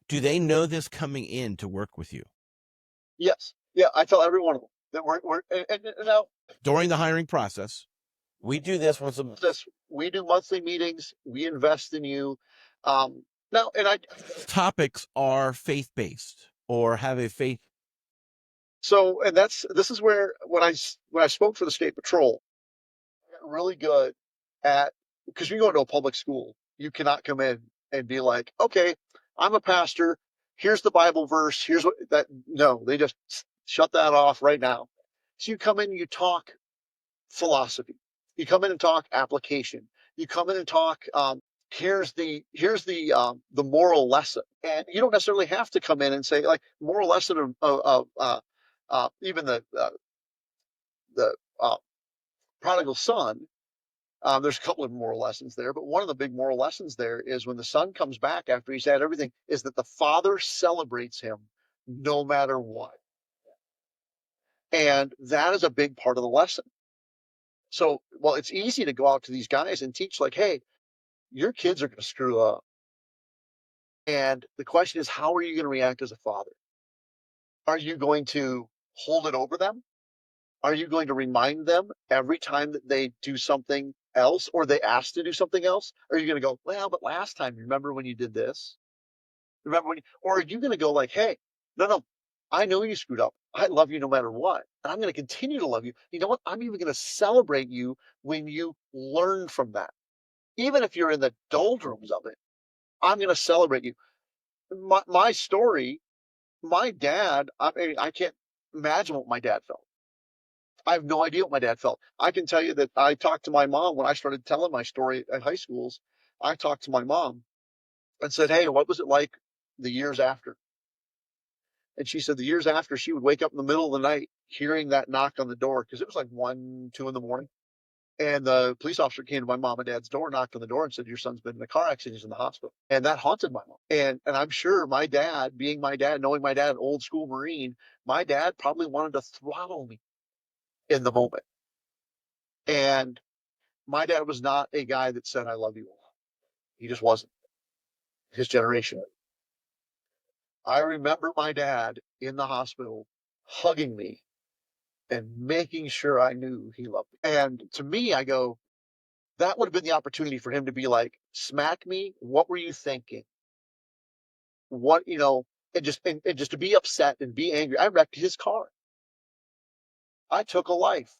do they know this coming in to work with you? Yes, yeah, I tell every one of them that we're and now During the hiring process, we do this once a month. we do monthly meetings. We invest in you. Now, and Topics are faith-based or have a faith. so and this is where when I spoke for the state patrol, I got really good at, because you go into a public school, you cannot come in and be like, okay, I'm a pastor. Here's the Bible verse. Here's what that. No, they just shut that off right now. So you come in, you talk philosophy. You come in and talk application. You come in and talk. Here's the moral lesson, and you don't necessarily have to come in and say like moral lesson of even the prodigal son. There's a couple of moral lessons there, but one of the big moral lessons there is when the son comes back after he's had everything, is that the father celebrates him no matter what. And that is a big part of the lesson. So, well, it's easy to go out to these guys and teach, like, hey, your kids are going to screw up. And the question is, how are you going to react as a father? Are you going to hold it over them? Are you going to remind them every time that they do something else or they ask to do something else? Or are you going to go, well, but last time, remember when you did this? Remember when or are you going to go like, hey, no, I know you screwed up. I love you no matter what. And I'm going to continue to love you. You know what? I'm even going to celebrate you when you learn from that. Even if you're in the doldrums of it, I'm going to celebrate you. My story, my dad, I mean, I can't imagine what my dad felt. I have no idea what my dad felt. I can tell you that I talked to my mom when I started telling my story at high schools. I talked to my mom and said, "Hey, what was it like the years after?" And she said the years after, she would wake up in the middle of the night hearing that knock on the door because it was like 1, 2 in the morning. And the police officer came to my mom and dad's door, knocked on the door, and said, "Your son's been in a car accident. He's in the hospital." And that haunted my mom. And I'm sure my dad, being my dad, knowing my dad, old school Marine, my dad probably wanted to throttle me in the moment. And my dad was not a guy that said, "I love you." He just wasn't. His generation. I remember my dad in the hospital hugging me and making sure I knew he loved me. And to me, I go, that would have been the opportunity for him to be like, smack me. What were you thinking? What, and just to be upset and be angry. I wrecked his car. I took a life.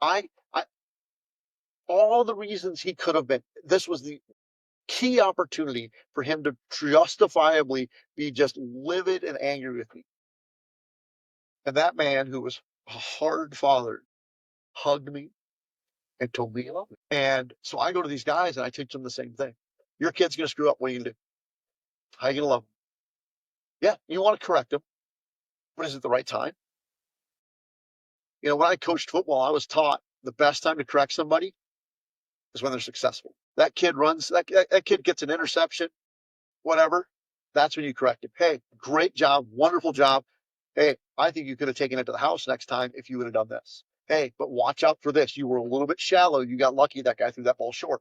I all the reasons he could have been. This was the key opportunity for him to justifiably be just livid and angry with me. And that man, who was a hard father, hugged me and told me he loved me. And so I go to these guys and I teach them the same thing. Your kid's going to screw up. What are you going to do? How are you going to love him? Yeah, you want to correct him, but is it the right time? When I coached football, I was taught the best time to correct somebody is when they're successful. That kid runs, that kid gets an interception, whatever. That's when you correct him. Hey, great job, wonderful job. Hey, I think you could have taken it to the house next time if you would have done this. Hey, but watch out for this. You were a little bit shallow. You got lucky that guy threw that ball short.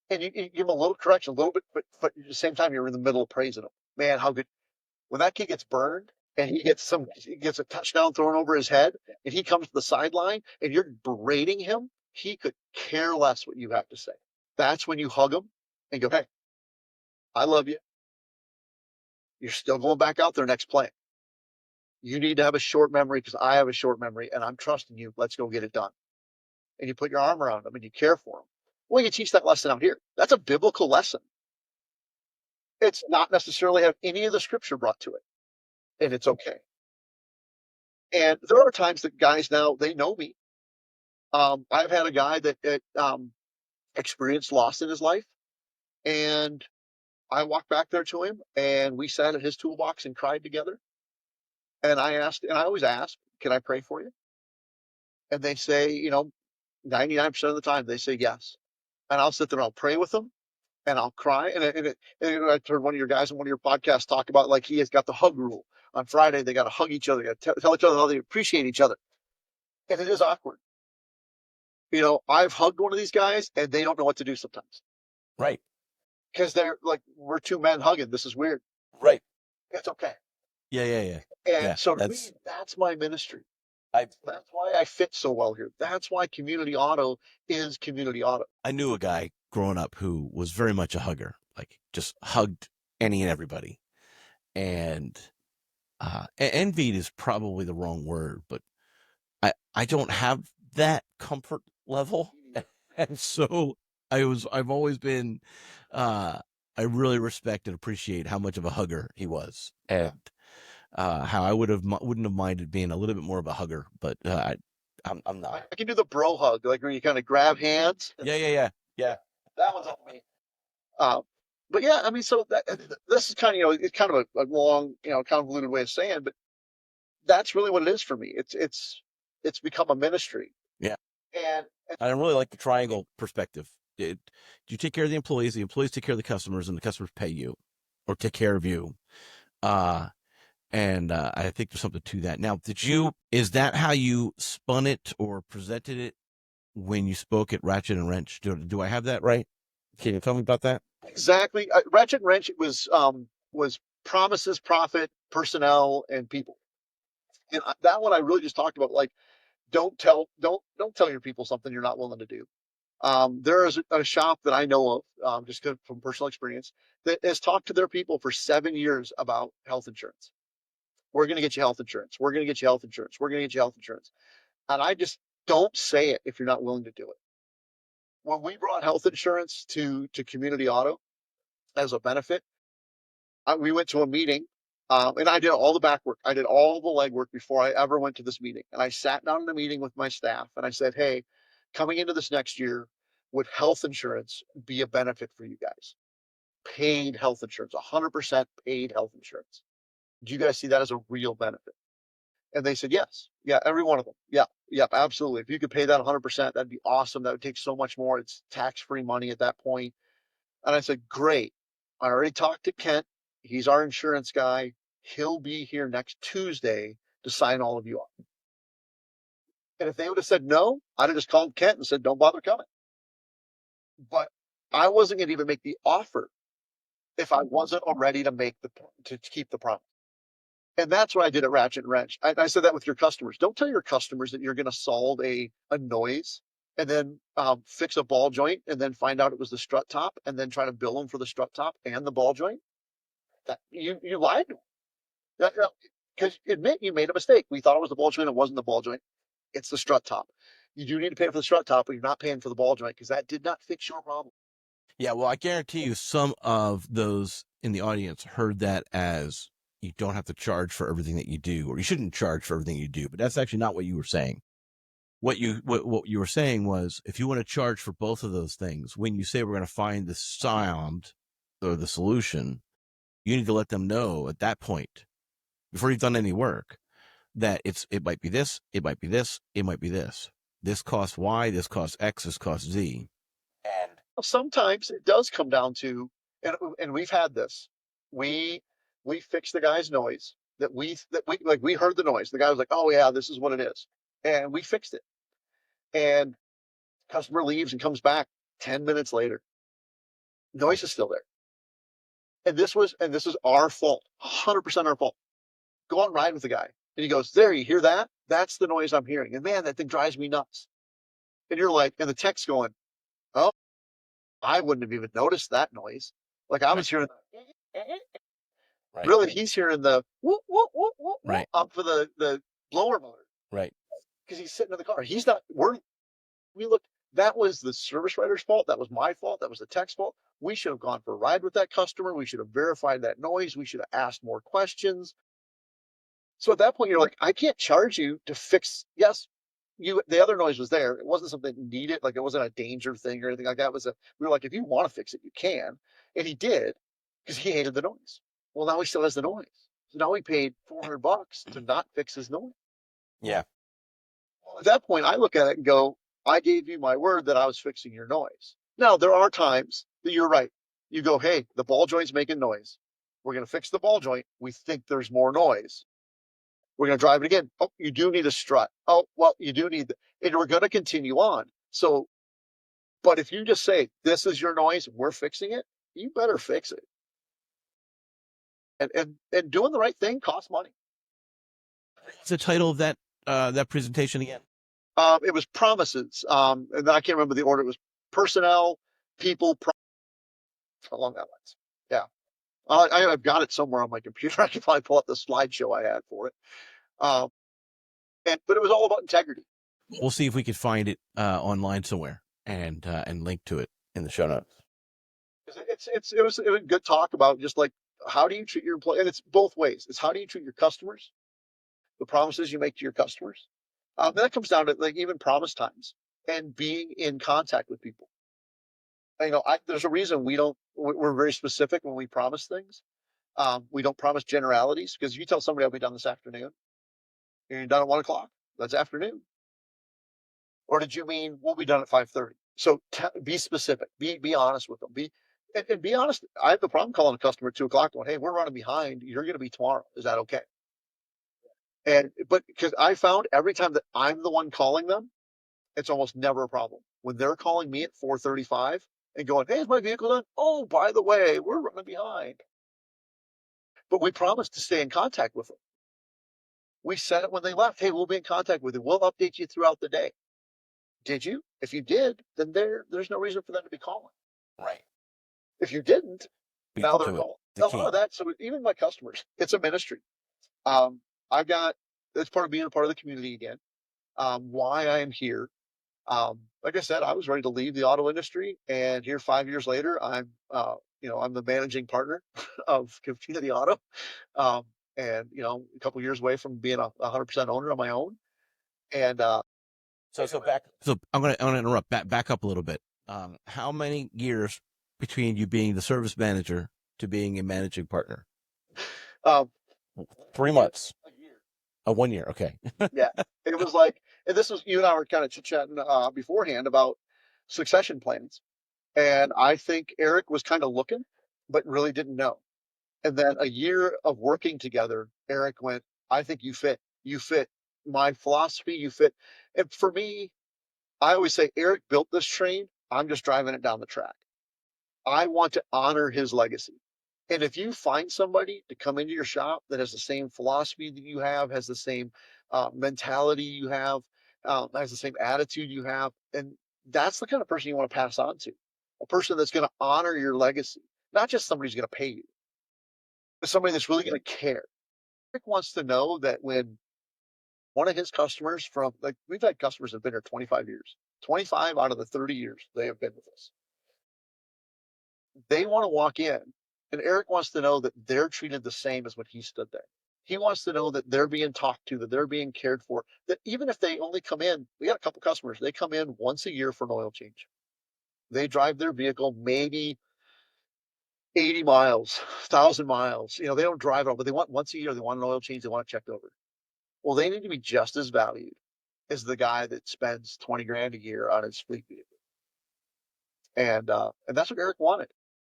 And you give him a little correction, a little bit, but at the same time, you're in the middle of praising him. Man, how good. When that kid gets burned and he gets a touchdown thrown over his head and he comes to the sideline and you're berating him, he could care less what you have to say. That's when you hug him and go, "Hey, I love you. You're still going back out there next play. You need to have a short memory because I have a short memory and I'm trusting you. Let's go get it done." And you put your arm around him and you care for him. Well, you teach that lesson out here. That's a biblical lesson. It's not necessarily have any of the scripture brought to it, and it's okay. And there are times that guys now, they know me. I've had a guy that experienced loss in his life, and I walked back there to him, and we sat at his toolbox and cried together. And I always ask, "Can I pray for you?" And they say, 99% of the time, they say yes. And I'll sit there and I'll pray with them, and I'll cry. And I heard one of your guys on one of your podcasts talk about like he has got the hug rule. On Friday, they got to hug each other, got to tell each other how they appreciate each other. And it is awkward. I've hugged one of these guys and they don't know what to do sometimes. Right. Because they're like, we're two men hugging. This is weird. Right. It's okay. Yeah. And so to me, that's my ministry. That's why I fit so well here. That's why Community Auto is Community Auto. I knew a guy growing up who was very much a hugger, like just hugged any and everybody. And envied is probably the wrong word, but I don't have that comfort level. And so I've always been, I really respect and appreciate how much of a hugger he was, and how I wouldn't have minded being a little bit more of a hugger, but I'm not. I can do the bro hug, like where you kind of grab hands. Yeah. That one's on me. But yeah, I mean, so this is kind of, it's kind of a long, convoluted way of saying, but that's really what it is for me. It's become a ministry. Yeah. And I really like the triangle perspective. You take care of the employees take care of the customers, and the customers pay you or take care of you. And I think there's something to that. Now, is that how you spun it or presented it when you spoke at Ratchet and Wrench? Do I have that right? Can you tell me about that? exactly, Ratchet and Wrench was promises, profit, personnel, and people. And that one I really just talked about, like, don't tell your people something you're not willing to do. There is a shop that I know of, just from personal experience, that has talked to their people for 7 years about health insurance. We're going to get you health insurance. We're going to get you health insurance. We're going to get you health insurance. And I just don't say it if you're not willing to do it. When we brought health insurance to Community Auto as a benefit, we went to a meeting And I did all the back work. I did all the legwork before I ever went to this meeting. And I sat down in a meeting with my staff and I said, hey, coming into this next year, would health insurance be a benefit for you guys? Paid health insurance, 100% paid health insurance. Do you guys see that as a real benefit? And they said, yes. Yeah, every one of them. Yeah, yep, absolutely. If you could pay that 100%, that'd be awesome. That would take so much more. It's tax-free money at that point. And I said, great. I already talked to Kent. He's our insurance guy. He'll be here next Tuesday to sign all of you up. And if they would have said no, I'd have just called Kent and said, don't bother coming. But I wasn't going to even make the offer if I wasn't ready to to keep the promise. And that's what I did at Ratchet and Wrench. I said that with your customers. Don't tell your customers that you're going to solve a noise and then fix a ball joint and then find out it was the strut top and then try to bill them for the strut top and the ball joint. That you lied to them. Because admit you made a mistake. We thought it was the ball joint. It wasn't the ball joint. It's the strut top. You do need to pay for the strut top, but you're not paying for the ball joint because that did not fix your problem. Yeah, well, I guarantee you some of those in the audience heard that as you don't have to charge for everything that you do, or you shouldn't charge for everything you do. But that's actually not what you were saying. What you were saying was, if you want to charge for both of those things, when you say we're going to find the sound or the solution, you need to let them know at that point, before you've done any work, that it might be this, it might be this, it might be this. This costs Y, this costs X, this costs Z. And sometimes it does come down to, and we've had this. We fixed the guy's noise that we heard the noise. The guy was like, "Oh yeah, this is what it is," and we fixed it. And customer leaves and comes back 10 minutes later. Noise is still there. And this is our fault, 100% our fault. Go out and ride with the guy. And he goes, there, you hear that? That's the noise I'm hearing. And man, that thing drives me nuts. And you're like, and the tech's going, oh, I wouldn't have even noticed that noise. Like I was hearing, right. Really, he's hearing the whoop, whoop, whoop, whoop, right. up for the blower motor. Right. Because he's sitting in the car. He's not, we looked, that was the service writer's fault. That was my fault. That was the tech's fault. We should have gone for a ride with that customer. We should have verified that noise. We should have asked more questions. So at that point, you're like, I can't charge you to fix. Yes, the other noise was there. It wasn't something needed. Like it wasn't a danger thing or anything like that. We were like, if you want to fix it, you can. And he did because he hated the noise. Well, now he still has the noise. So now he paid $400 to not fix his noise. Yeah. Well, at that point, I look at it and go, I gave you my word that I was fixing your noise. Now, there are times that you're right. You go, hey, the ball joint's making noise. We're going to fix the ball joint. We think there's more noise. We're going to drive it again. Oh, you do need a strut. Oh, well, you do need, and we're going to continue on. So, but if you just say, this is your noise, we're fixing it, you better fix it. And doing the right thing costs money. What's the title of that presentation again? It was promises. And I can't remember the order. It was personnel, people, along that lines. Yeah. I've got it somewhere on my computer. I can probably pull up the slideshow I had for it. But it was all about integrity. We'll see if we could find it online somewhere and link to it in the show notes. It was a good talk about just like, how do you treat your employees? And it's both ways. It's how do you treat your customers, the promises you make to your customers. And that comes down to like even promise times and being in contact with people. There's a reason we're very specific when we promise things. We don't promise generalities because if you tell somebody I'll be done this afternoon and you're done at 1:00, that's afternoon. Or did you mean we'll be done at 5:30? So be specific, be honest with them, and be honest. I have no problem calling a customer at 2:00 going, hey, we're running behind. You're going to be tomorrow. Is that okay? But because I found every time that I'm the one calling them, it's almost never a problem. When they're calling me at 4:35 and going, hey, is my vehicle done? Oh, by the way, we're running behind. But we promised to stay in contact with them. We said it when they left. Hey, we'll be in contact with you. We'll update you throughout the day. Did you? If you did, then there's no reason for them to be calling. Right. If you didn't, now they're calling. So even my customers, it's a ministry. I've got, that's part of being a part of the community again. Why I am here. Like I said, I was ready to leave the auto industry, and here 5 years later, I'm the managing partner of Community Auto. and a couple years away from being a 100% owner on my own. And So I'm gonna interrupt. Back up a little bit. How many years between you being the service manager to being a managing partner? um, 3 months. a year. 1 year. Okay. Yeah, it was like, and this was, you and I were kind of chit chatting beforehand about succession plans, and I think Eric was kind of looking, but really didn't know. And then a year of working together, Eric went, I think you fit. You fit my philosophy. You fit. And for me, I always say, Eric built this train. I'm just driving it down the track. I want to honor his legacy. And if you find somebody to come into your shop that has the same philosophy that you have, has the same mentality you have, has the same attitude you have, and that's the kind of person you want to pass on to, a person that's going to honor your legacy, not just somebody who's going to pay you, but somebody that's really going to care. Rick wants to know that when one of his customers from, like, we've had customers that have been here 25 years, 25 out of the 30 years they have been with us. They want to walk in, and Eric wants to know that they're treated the same as when he stood there. He wants to know that they're being talked to, that they're being cared for, that even if they only come in, we got a couple customers, they come in once a year for an oil change. They drive their vehicle maybe 80 miles, 1,000 miles. They don't drive it all, but they want once a year, they want an oil change, they want it checked over. Well, they need to be just as valued as the guy that spends 20 grand a year on his fleet vehicle. And that's what Eric wanted.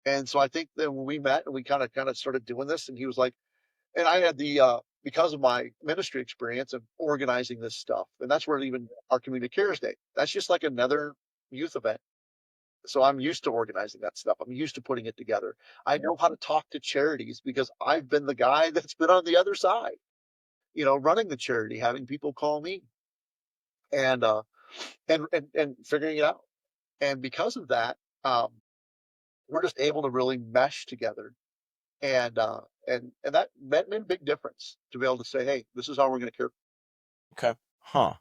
And so I think that when we met and we kind of started doing this, and he was like, and I had the because of my ministry experience of organizing this stuff, and that's where even our community cares day. That's just like another youth event. So I'm used to organizing that stuff. I'm used to putting it together. I know how to talk to charities because I've been the guy that's been on the other side, running the charity, having people call me and and figuring it out. And because of that, um, we're just able to really mesh together, and that made a big difference to be able to say, hey, this is how we're going to care. Okay. Huh.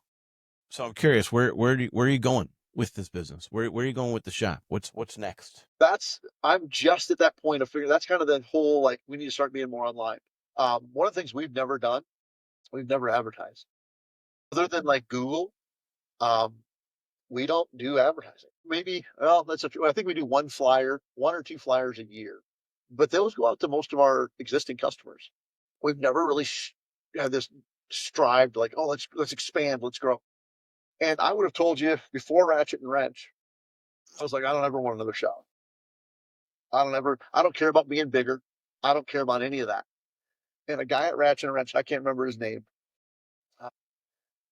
So I'm curious, where are you going with this business? Where are you going with the shop? What's next? I'm just at that point of figuring. That's kind of the whole, like, we need to start being more online. One of the things we've never done, we've never advertised other than like Google. Um, we don't do advertising. Maybe, well, that's a true. I think we do one or two flyers a year, but those go out to most of our existing customers. We've never really had this strived like, oh, let's expand, let's grow. And I would have told you before Ratchet and Wrench, I was like, I don't ever want another shop. I don't care about being bigger. I don't care about any of that. And a guy at Ratchet and Wrench, I can't remember his name, uh,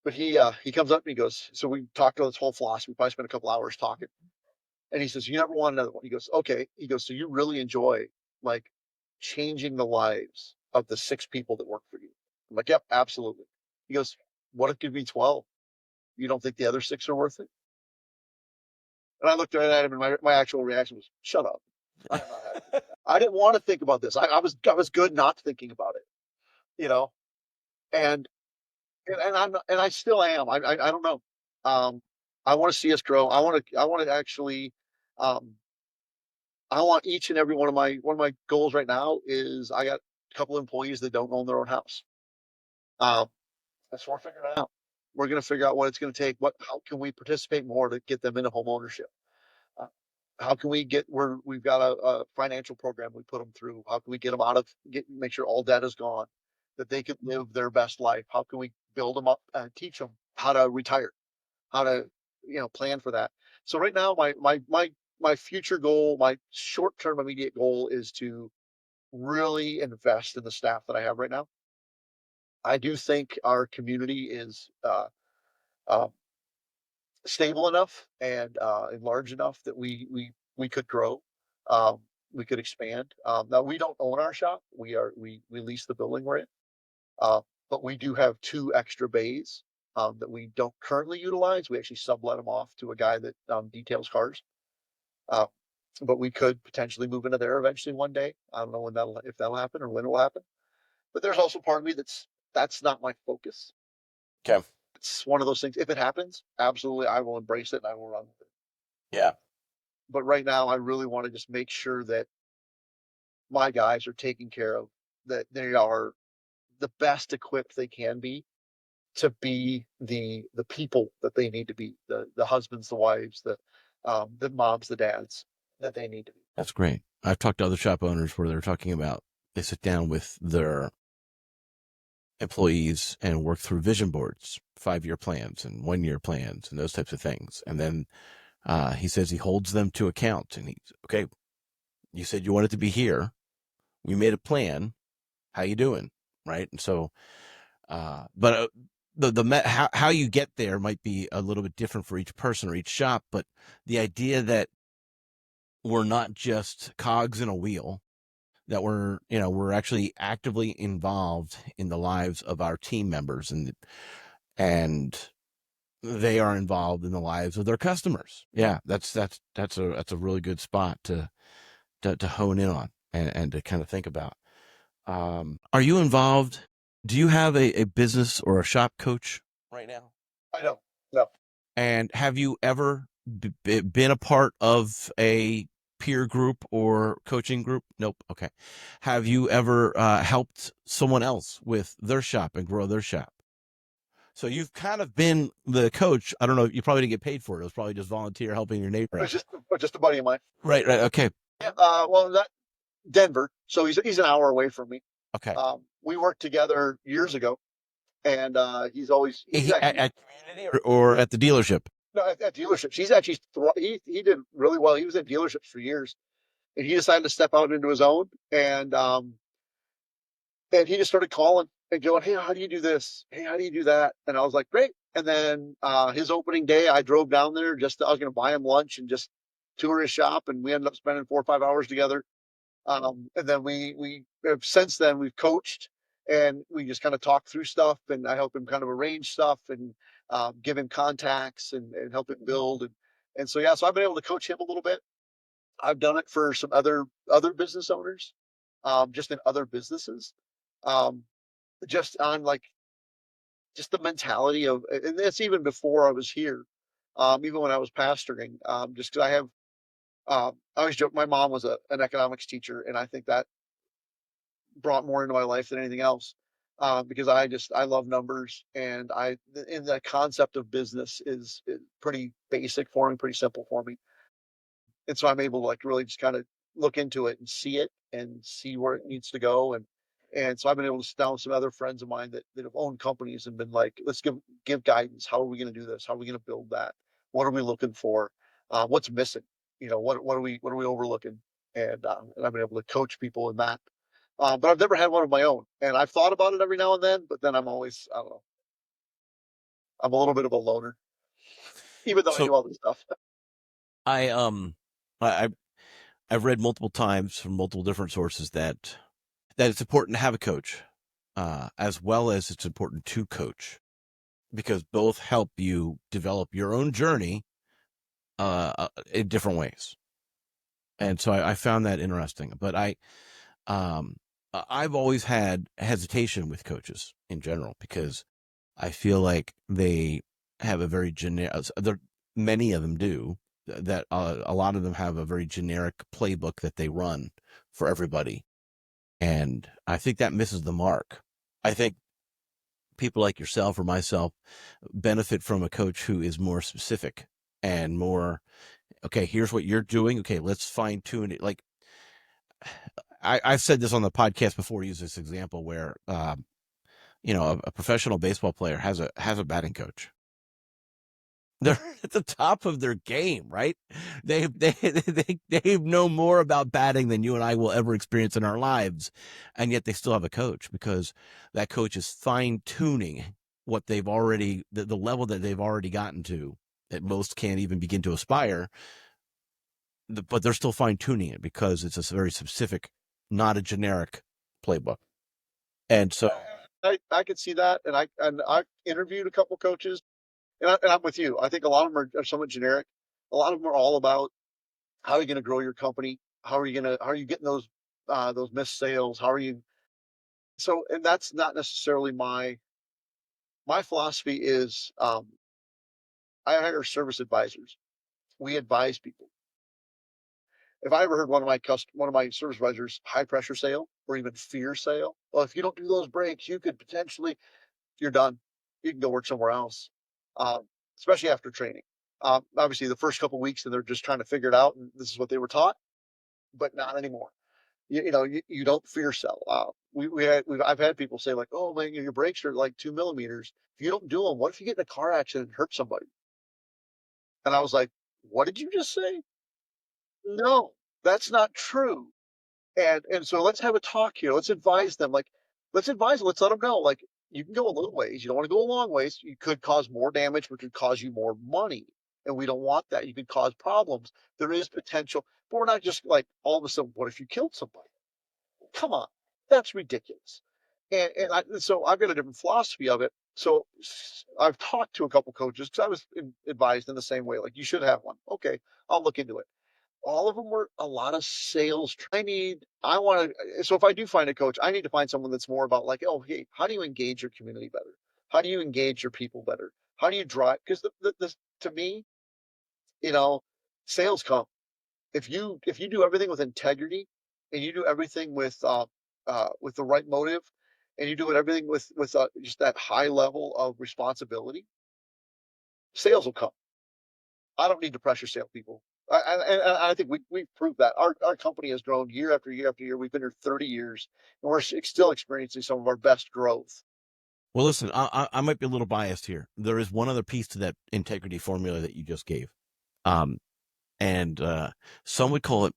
but he comes up and he goes, so we talked about this whole philosophy. We probably spent a couple hours talking. And he says, you never want another one. He goes, okay. He goes, so you really enjoy like changing the lives of the 6 people that work for you? I'm like, yep, absolutely. He goes, what if it could be 12? You don't think the other 6 are worth it? And I looked at him, and my actual reaction was, shut up. I'm not happy. I didn't want to think about this. I was good not thinking about it, you know, and and I still am. I don't know. Um, I want to see us grow. I want to actually, um, I want each and every one of my goals right now is I got a couple of employees that don't own their own house. Um, that's what we're figuring out. We're going to figure out what it's going to take. How can we participate more to get them into home ownership? Uh, how can we get where we've got a financial program we put them through? How can we get them make sure all debt is gone, that they can live their best life? How can we build them up and teach them how to retire, how to, plan for that? So right now, my future goal, my short term immediate goal is to really invest in the staff that I have right now. I do think our community is uh, stable enough and large enough that we could grow. Um, we could expand. Now we don't own our shop. We lease the building we're in, uh, but we do have 2 extra bays that we don't currently utilize. We actually sublet them off to a guy that details cars. Uh, but we could potentially move into there eventually one day. I don't know if that'll happen or when it will happen. But there's also part of me that's not my focus. Okay. It's one of those things. If it happens, absolutely, I will embrace it and I will run with it. Yeah. But right now, I really want to just make sure that my guys are taken care of, that they are. the best equipped they can be to be the people that they need to be, the husbands, the wives, the moms, the dads that they need to be. That's great. I've talked to other shop owners where they're talking about they sit down with their employees and work through vision boards, 5-year plans and 1-year plans and those types of things. And then he says he holds them to account and he's okay. You said you wanted to be here. We made a plan. How you doing? Right. And so, but how you get there might be a little bit different for each person or each shop. But the idea that we're not just cogs in a wheel, that we're actually actively involved in the lives of our team members, and they are involved in the lives of their customers. Yeah, that's a really good spot to hone in on and to kind of think about. Are you involved? Do you have a business or a shop coach right now? I don't. No. And have you ever been a part of a peer group or coaching group? Nope. Okay. Have you ever helped someone else with their shop and grow their shop? So you've kind of been the coach. I don't know. You probably didn't get paid for it. It was probably just volunteer helping your neighbor out. Just a buddy of mine. Right. Right. Okay. Yeah. Well, that Denver. So he's an hour away from me. Okay. We worked together years ago, and he's at community or at the dealership. No, at dealerships. He's actually he did really well. He was at dealerships for years, and he decided to step out into his own, and he just started calling and going, "Hey, how do you do this? Hey, how do you do that?" And I was like, "Great." And then his opening day, I drove down there I was going to buy him lunch and just tour his shop, and we ended up spending 4 or 5 hours together. And then we since then we've coached, and we just kind of talk through stuff, and I help him kind of arrange stuff and give him contacts and help him build. And so, yeah, so I've been able to coach him a little bit. I've done it for some other business owners, just in other businesses, um, just on like just the mentality of, and that's even before I was here, even when I was pastoring, just because I always joke, my mom was an economics teacher, and I think that brought more into my life than anything else, because I love numbers, and in the concept of business is pretty basic for me, pretty simple for me, and so I'm able to like really just kind of look into it and see it and see where it needs to go, and so I've been able to sit down with some other friends of mine that have owned companies and been like, let's give guidance. How are we going to do this? How are we going to build that? What are we looking for? What's missing? What are we overlooking? And I've been able to coach people in that. But I've never had one of my own, and I've thought about it every now and then. But then I'm always, I don't know, I'm a little bit of a loner, even though I So do all this stuff. I I I've read multiple times from multiple different sources that it's important to have a coach, as well as it's important to coach, because both help you develop your own journey in different ways. And so I found that interesting. But um, I've always had hesitation with coaches in general because I feel like they have a very generic. Many of them do that. A lot of them have a very generic playbook that they run for everybody, and I think that misses the mark. I think people like yourself or myself benefit from a coach who is more specific and more, okay, here's what you're doing. Okay, let's fine tune it. Like I've said this on the podcast before, use this example where, a professional baseball player has a batting coach. They're at the top of their game, right? They know more about batting than you and I will ever experience in our lives, and yet they still have a coach because that coach is fine tuning what they've already the level that they've already gotten to that most can't even begin to aspire. But they're still fine tuning it because it's a very specific, not a generic playbook. And so, I could see that, and I interviewed a couple coaches, and I'm with you. I think a lot of them are somewhat generic. A lot of them are all about how are you going to grow your company? How are you getting those missed sales? How are you? So, and that's not necessarily my philosophy. Is I hire service advisors. We advise people, if I ever heard one of my service advisors high pressure sale or even fear sale, well, if you don't do those breaks, you could potentially, you're done. You can go work somewhere else, um, especially after training. Obviously, the first couple of weeks, and they're just trying to figure it out, and this is what they were taught, but not anymore. You don't fear sell. I've had people say like, "Oh man, your brakes are like 2 millimeters. If you don't do them, what if you get in a car accident and hurt somebody?" And I was like, "What did you just say?" No, that's not true. And so let's have a talk here. Let's advise them. Like, let's advise them. Let's let them know. Like, you can go a little ways. You don't want to go a long ways. You could cause more damage, which would cause you more money. And we don't want that. You could cause problems. There is potential, but we're not just like all of a sudden, what if you killed somebody? Come on, that's ridiculous. So I've got a different philosophy of it. So I've talked to a couple coaches because I was advised in the same way, like you should have one. Okay, I'll look into it. All of them were a lot of sales. I want to, so if I do find a coach, I need to find someone that's more about like, oh, hey, how do you engage your community better? How do you engage your people better? How do you drive? Because to me, you know, sales come if you do everything with integrity and you do everything with the right motive and you do everything with just that high level of responsibility, sales will come. I don't need to pressure sale people. I think we've proved that our company has grown year after year after year. We've been here 30 years and we're still experiencing some of our best growth. Well, listen, I might be a little biased here. There is one other piece to that integrity formula that you just gave. Um, and some would call it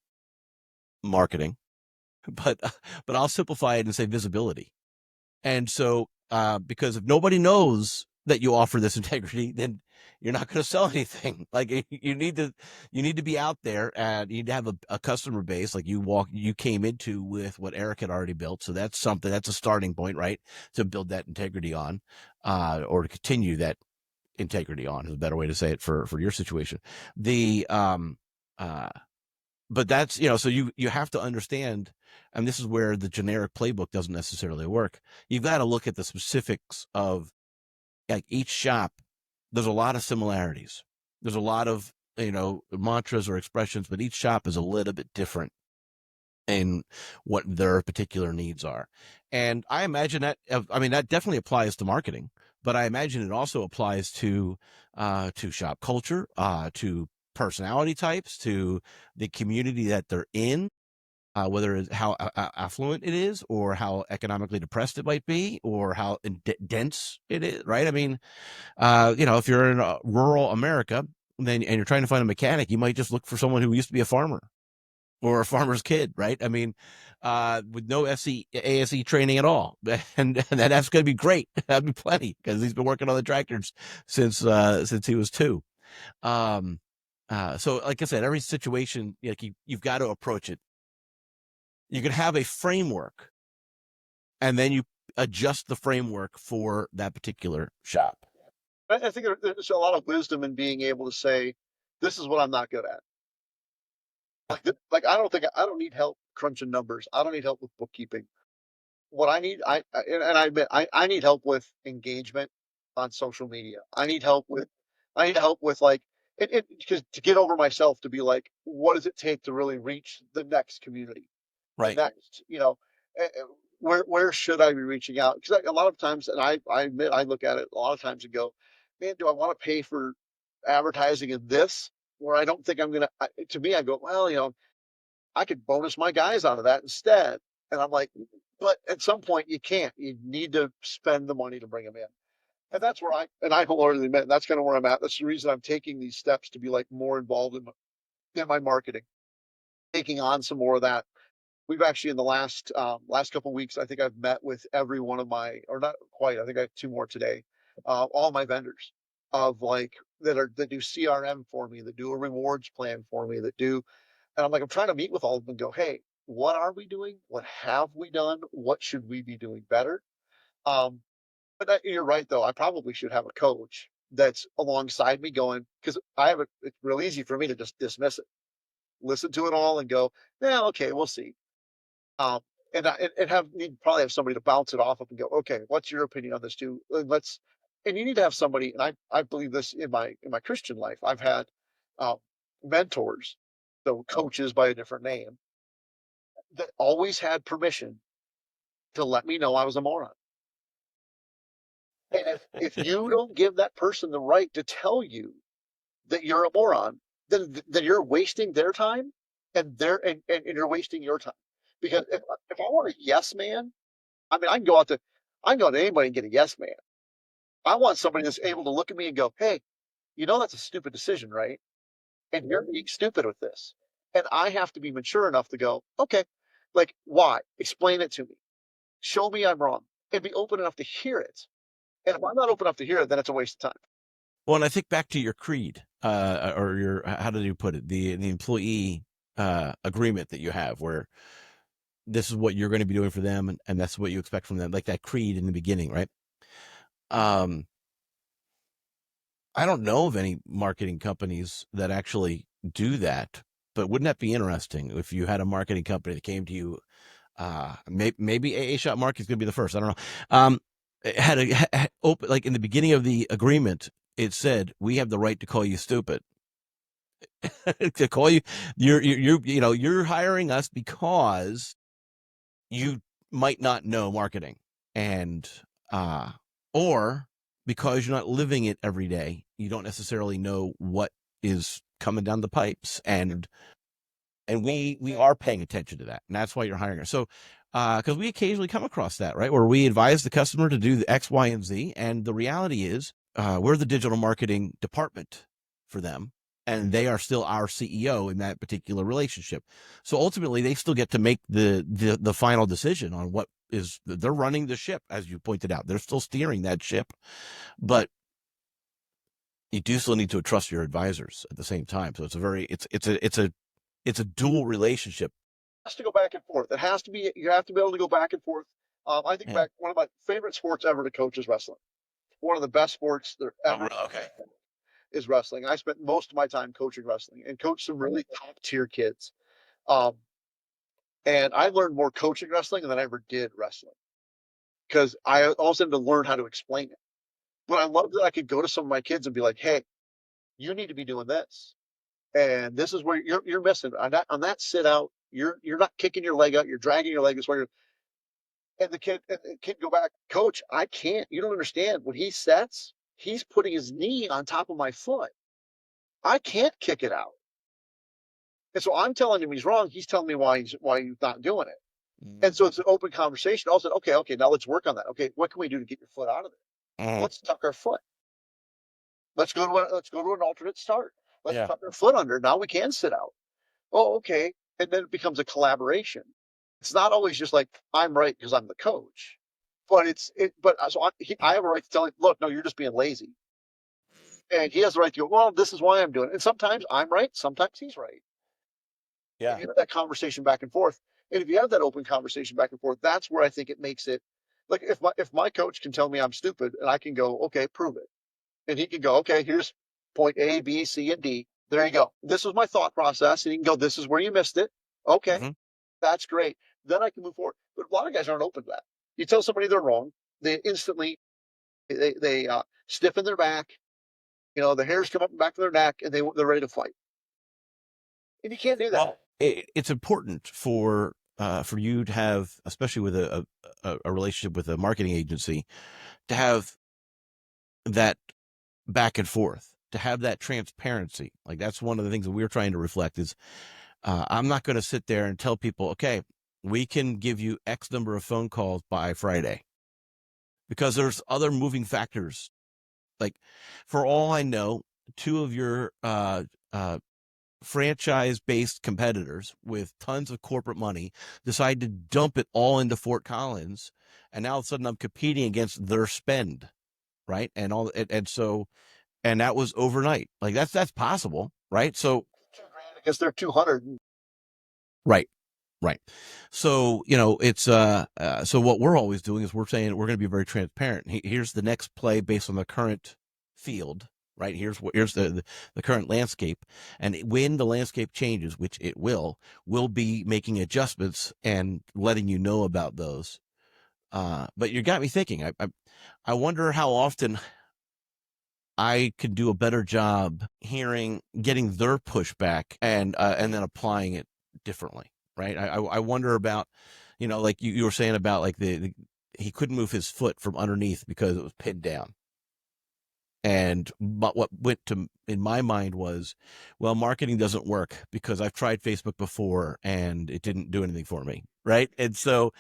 marketing, but but I'll simplify it and say visibility. And so, because if nobody knows that you offer this integrity, then you're not going to sell anything. Like you need to be out there, and you need to have a customer base. Like you came into with what Eric had already built. So that's a starting point, right? To build that integrity on, or to continue that integrity on is a better way to say it for your situation. The, uh, but that's, so you have to understand, and this is where the generic playbook doesn't necessarily work. You've got to look at the specifics of, like, each shop. There's a lot of similarities. There's a lot of, mantras or expressions, but each shop is a little bit different in what their particular needs are. And I imagine that, I mean, that definitely applies to marketing, but I imagine it also applies to shop culture, to personality types, to the community that they're in, whether it's how affluent it is, or how economically depressed it might be, or how dense it is, right? I mean, if you're in rural America, and you're trying to find a mechanic, you might just look for someone who used to be a farmer or a farmer's kid, right? I mean, with no ASE training at all, and that's going to be great. That'd be plenty, because he's been working on the tractors since he was 2. Um, so, like I said, every situation, like, you've got to approach it. You can have a framework, and then you adjust the framework for that particular shop. I think there's a lot of wisdom in being able to say, this is what I'm not good at. Like I don't need help crunching numbers. I don't need help with bookkeeping. What I need, and I admit, I need help with engagement on social media. I need help with like, because to get over myself, to be like, what does it take to really reach the next community, the Right. next, where should I be reaching out? Because a lot of times, and I admit, I look at it a lot of times and go, man, do I want to pay for advertising in this? Where I don't think I'm gonna. To me, I go, well, I could bonus my guys out of that instead. And I'm like, but at some point you can't. You need to spend the money to bring them in. And that's where I wholeheartedly admit that's kind of where I'm at. That's the reason I'm taking these steps to be like more involved in my marketing, taking on some more of that. We've actually in the last couple of weeks, I think I've met with every one of my, or not quite. I think I have 2 more today. All my vendors of like that do CRM for me, that do a rewards plan for me, that do and I'm like, I'm trying to meet with all of them and go, hey, what are we doing? What have we done? What should we be doing better? Um, but you're right, though. I probably should have a coach that's alongside me going, because it's real easy for me to just dismiss it, listen to it all and go, yeah, okay, we'll see. Um, and need probably have somebody to bounce it off of and go, okay, what's your opinion on this too? And you need to have somebody, and I believe this in my Christian life. I've had, mentors the coaches by a different name, that always had permission to let me know I was a moron. And if you don't give that person the right to tell you that you're a moron, then you're wasting their time and you're wasting your time. Because if I want a yes man, I mean I can go to anybody and get a yes man. I want somebody that's able to look at me and go, hey, you know that's a stupid decision, right? And you're being stupid with this. And I have to be mature enough to go, okay, like why? Explain it to me. Show me I'm wrong. And be open enough to hear it. And if I'm not open enough to hear it, then it's a waste of time. Well, and I think back to your creed, or your, how did you put it? The employee agreement that you have, where this is what you're going to be doing for them, and that's what you expect from them, like that creed in the beginning, right? Um, I don't know of any marketing companies that actually do that, but wouldn't that be interesting if you had a marketing company that came to you? Maybe AA Shop Marketing is going to be the first. I don't know. It had a open, like in the beginning of the agreement, it said we have the right to call you stupid. To call you, you're hiring us because you might not know marketing, and or because you're not living it every day, you don't necessarily know what is coming down the pipes, and we are paying attention to that, and that's why you're hiring us. So because we occasionally come across that, right, where we advise the customer to do the X, Y, and Z, and the reality is we're the digital marketing department for them, and they are still our CEO in that particular relationship. So ultimately, they still get to make the final decision on what is. They're running the ship, as you pointed out. They're still steering that ship, but you do still need to trust your advisors at the same time. So it's a dual relationship. It has to go back and forth. It has to be, you have to be able to go back and forth. I think Yeah. back, one of my favorite sports ever to coach is wrestling. One of the best sports there ever Okay. is wrestling. I spent most of my time coaching wrestling and coached some really top tier kids. Um, and I learned more coaching wrestling than I ever did wrestling because I also had to learn how to explain it. But I love that I could go to some of my kids and be like, hey, you need to be doing this. And this is where you're missing on that sit out. You're not kicking your leg out. You're dragging your leg. Is where you're, and the kid go back, coach. I can't. You don't understand. When he sets, he's putting his knee on top of my foot. I can't kick it out. And so I'm telling him he's wrong. He's telling me why he's not doing it. And so it's an open conversation. I said, okay, now let's work on that. Okay, what can we do to get your foot out of it? Mm. Let's tuck our foot. Let's go to an alternate start. Let's Yeah. tuck our foot under. Now we can sit out. Oh, okay. And then it becomes a collaboration. It's not always just like I'm right because I'm the coach, but I have a right to tell him, look, no, you're just being lazy, and he has the right to go, well, this is why I'm doing it. And sometimes I'm right, sometimes he's right. And Yeah. you have that conversation back and forth. And if you have that open conversation back and forth, that's where I think it makes it like if my coach can tell me I'm stupid and I can go, okay, prove it. And he can go, okay, here's point A, B, C, and D. There you go. This was my thought process. And he can go, this is where you missed it. Okay, Mm-hmm. that's great. Then I can move forward. But a lot of guys aren't open to that. You tell somebody they're wrong, they instantly they stiffen their back. You know, the hairs come up and back to their neck, and they're ready to fight. And you can't do that. Well, it's important for you to have, especially with a relationship with a marketing agency, to have that back and forth, to have that transparency. Like that's one of the things that we're trying to reflect is I'm not going to sit there and tell people, okay, we can give you X number of phone calls by Friday, because there's other moving factors. Like for all I know, two of your franchise-based competitors with tons of corporate money decide to dump it all into Fort Collins, and now all of a sudden I'm competing against their spend, right? And that was overnight. Like that's possible, right? So Because they're 200. right. Right. So, it's so what we're always doing is we're saying we're going to be very transparent. Here's the next play based on the current field, right? Here's the current landscape. And when the landscape changes, which it will, we'll be making adjustments and letting you know about those. But you got me thinking. I wonder how often I could do a better job getting their pushback and then applying it differently, right? I wonder about, like you were saying about like he couldn't move his foot from underneath because it was pinned down. But what went to in my mind was, well, marketing doesn't work because I've tried Facebook before and it didn't do anything for me, right? And so,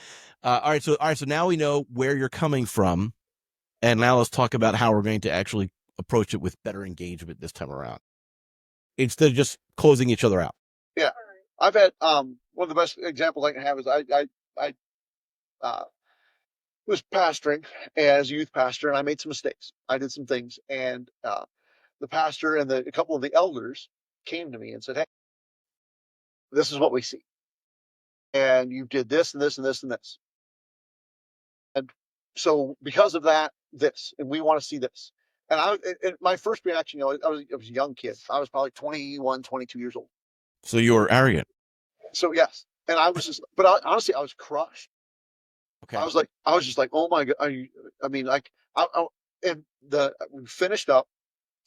all right, so now we know where you're coming from, and now let's talk about how we're going to actually approach it with better engagement this time around, instead of just closing each other out. Yeah. I've had one of the best examples I can have is I uh, was pastoring as a youth pastor, and I made some mistakes. I did some things, and the pastor and a couple of the elders came to me and said, "Hey, this is what we see, and you did this and this and this and this, and so because of that, this, and we want to see this." And my first reaction, I was a young kid. I was probably 21, 22 years old. So you were arrogant. So yes, and I was just, but honestly, I was crushed. Okay. I was just like, oh my god, I mean, like, and we finished up,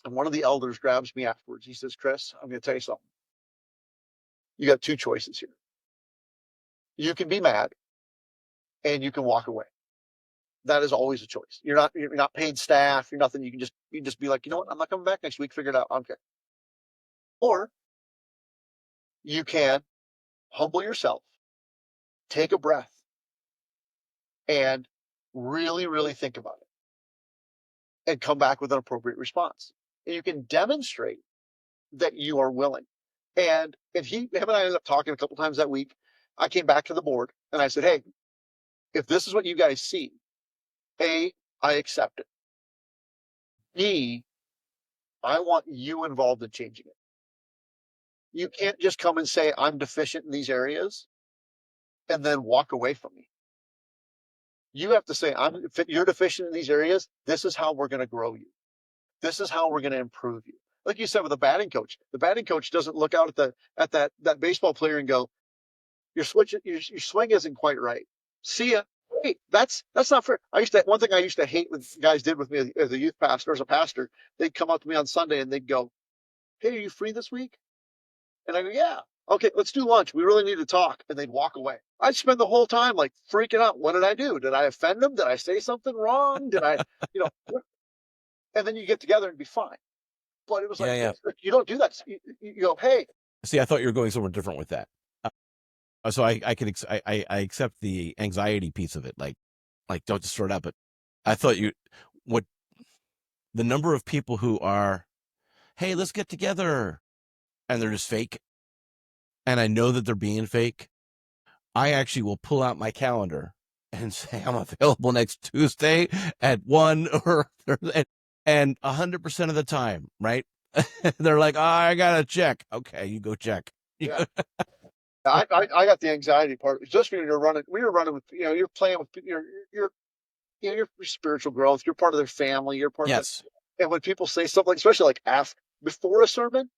and one of the elders grabs me afterwards. He says, "Chris, I'm going to tell you something. You got two choices here. You can be mad, and you can walk away. That is always a choice. You're not paid staff. You're nothing. You can just be like, you know what? I'm not coming back next week. Figure it out. I don't care. Or you can humble yourself, take a breath, and really, really think about it, and come back with an appropriate response. And you can demonstrate that you are willing." And him and I ended up talking a couple times that week. I came back to the board and I said, "Hey, if this is what you guys see, A, I accept it. B, I want you involved in changing it. You can't just come and say I'm deficient in these areas and then walk away from me. You have to say you're deficient in these areas. This is how we're going to grow you. This is how we're going to improve you." Like you said with the batting coach, the batting coach doesn't look out at that baseball player and go, your swing isn't quite right. See ya. Hey, that's not fair. One thing I used to hate when guys did with me as a youth pastor, as a pastor, they'd come up to me on Sunday and they'd go, "Hey, are you free this week?" And I go, "Yeah." "Okay, let's do lunch. We really need to talk." And they'd walk away. I'd spend the whole time like freaking out. What did I do? Did I offend them? Did I say something wrong? Did I, you know, and then you get together and be fine. But it was Yeah, like, yeah. you don't do that. You go, "Hey." See, I thought you were going somewhere different with that. So I accept the anxiety piece of it, like don't just throw it out. But I thought what the number of people who are, hey, let's get together, and they're just fake, and I know that they're being fake. I actually will pull out my calendar and say I'm available next Tuesday at 1 or and 100% of the time, right? They're like, "Oh, I gotta check." Okay, you go check. Yeah. I got the anxiety part. It's just when you're running, with, you're playing with your spiritual growth. You're part of their family. You're part of it. Yes. And when people say stuff like, especially like before a sermon,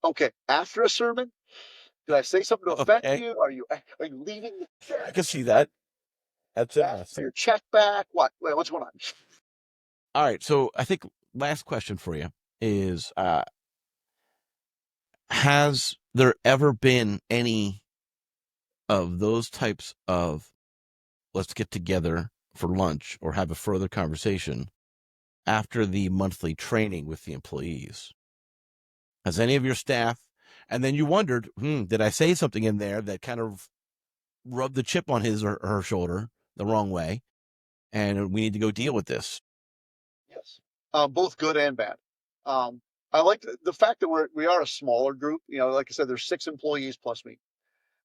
okay, after a sermon, did I say something to offend Okay, you? Are you leaving the I can church? see that. That's Ask for your check back? What? What's going on? all right. So I think last question for you is: has there ever been any of those types of let's get together for lunch or have a further conversation after the monthly training with the employees? Has any of your staff, and then you wondered, did I say something in there that kind of rubbed the chip on his or her shoulder the wrong way? And we need to go deal with this. Yes. Both good and bad. Um, I like the fact that we are a smaller group. Like I said, there's 6 employees plus me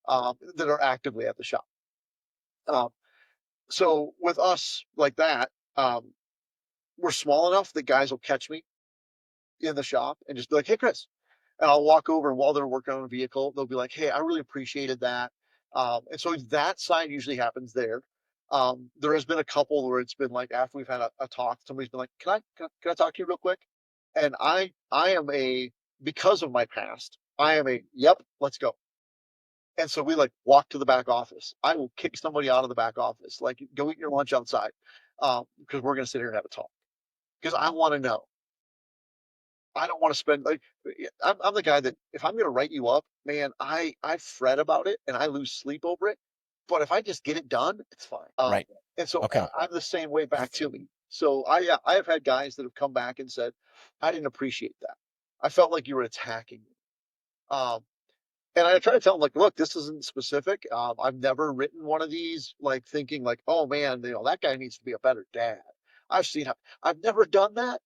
that are actively at the shop. Um, so with us like that, we're small enough that guys will catch me in the shop and just be like, "Hey, Chris," and I'll walk over, and while they're working on a vehicle, they'll be like, "Hey, I really appreciated that." And so that side usually happens there. There has been a couple where it's been like after we've had a talk, somebody's been like, "Can I talk to you real quick?" And I am because of my past, I am yep, let's go. And so we like walk to the back office. I will kick somebody out of the back office, like, "Go eat your lunch outside," because we're going to sit here and have a talk because I want to know. I don't want to spend like I'm the guy that if I'm going to write you up, man, I fret about it and I lose sleep over it. But if I just get it done, it's fine. Right. And so Okay. I'm the same way back to me. So I have had guys that have come back and said, I didn't appreciate that. I felt like you were attacking me. Um, and I try to tell them like, look, this isn't specific. I've never written one of these like thinking like, oh man, that guy needs to be a better dad. I've seen how I've never done that.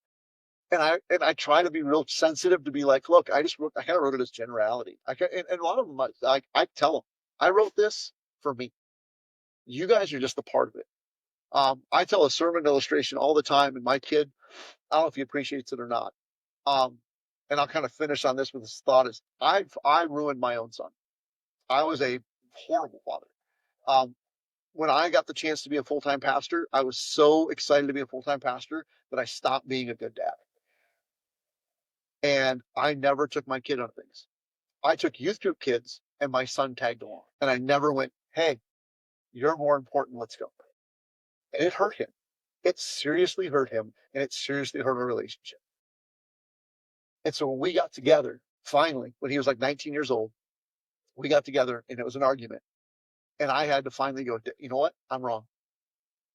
And I try to be real sensitive to be like, look, I kind of wrote it as generality. And a lot of them, I tell them, I wrote this for me. You guys are just a part of it. I tell a sermon illustration all the time, and my kid, I don't know if he appreciates it or not. Um, and I'll kind of finish on this with this thought: is I ruined my own son. I was a horrible father. Um, when I got the chance to be a full time pastor, I was so excited to be a full time pastor that I stopped being a good dad. And I never took my kid on things. I took youth group kids and my son tagged along. And I never went, hey, you're more important. Let's go. And it hurt him. It seriously hurt him. And it seriously hurt our relationship. And so when we got together, finally, when he was like 19 years old, we got together and it was an argument. And I had to finally go, you know what? I'm wrong.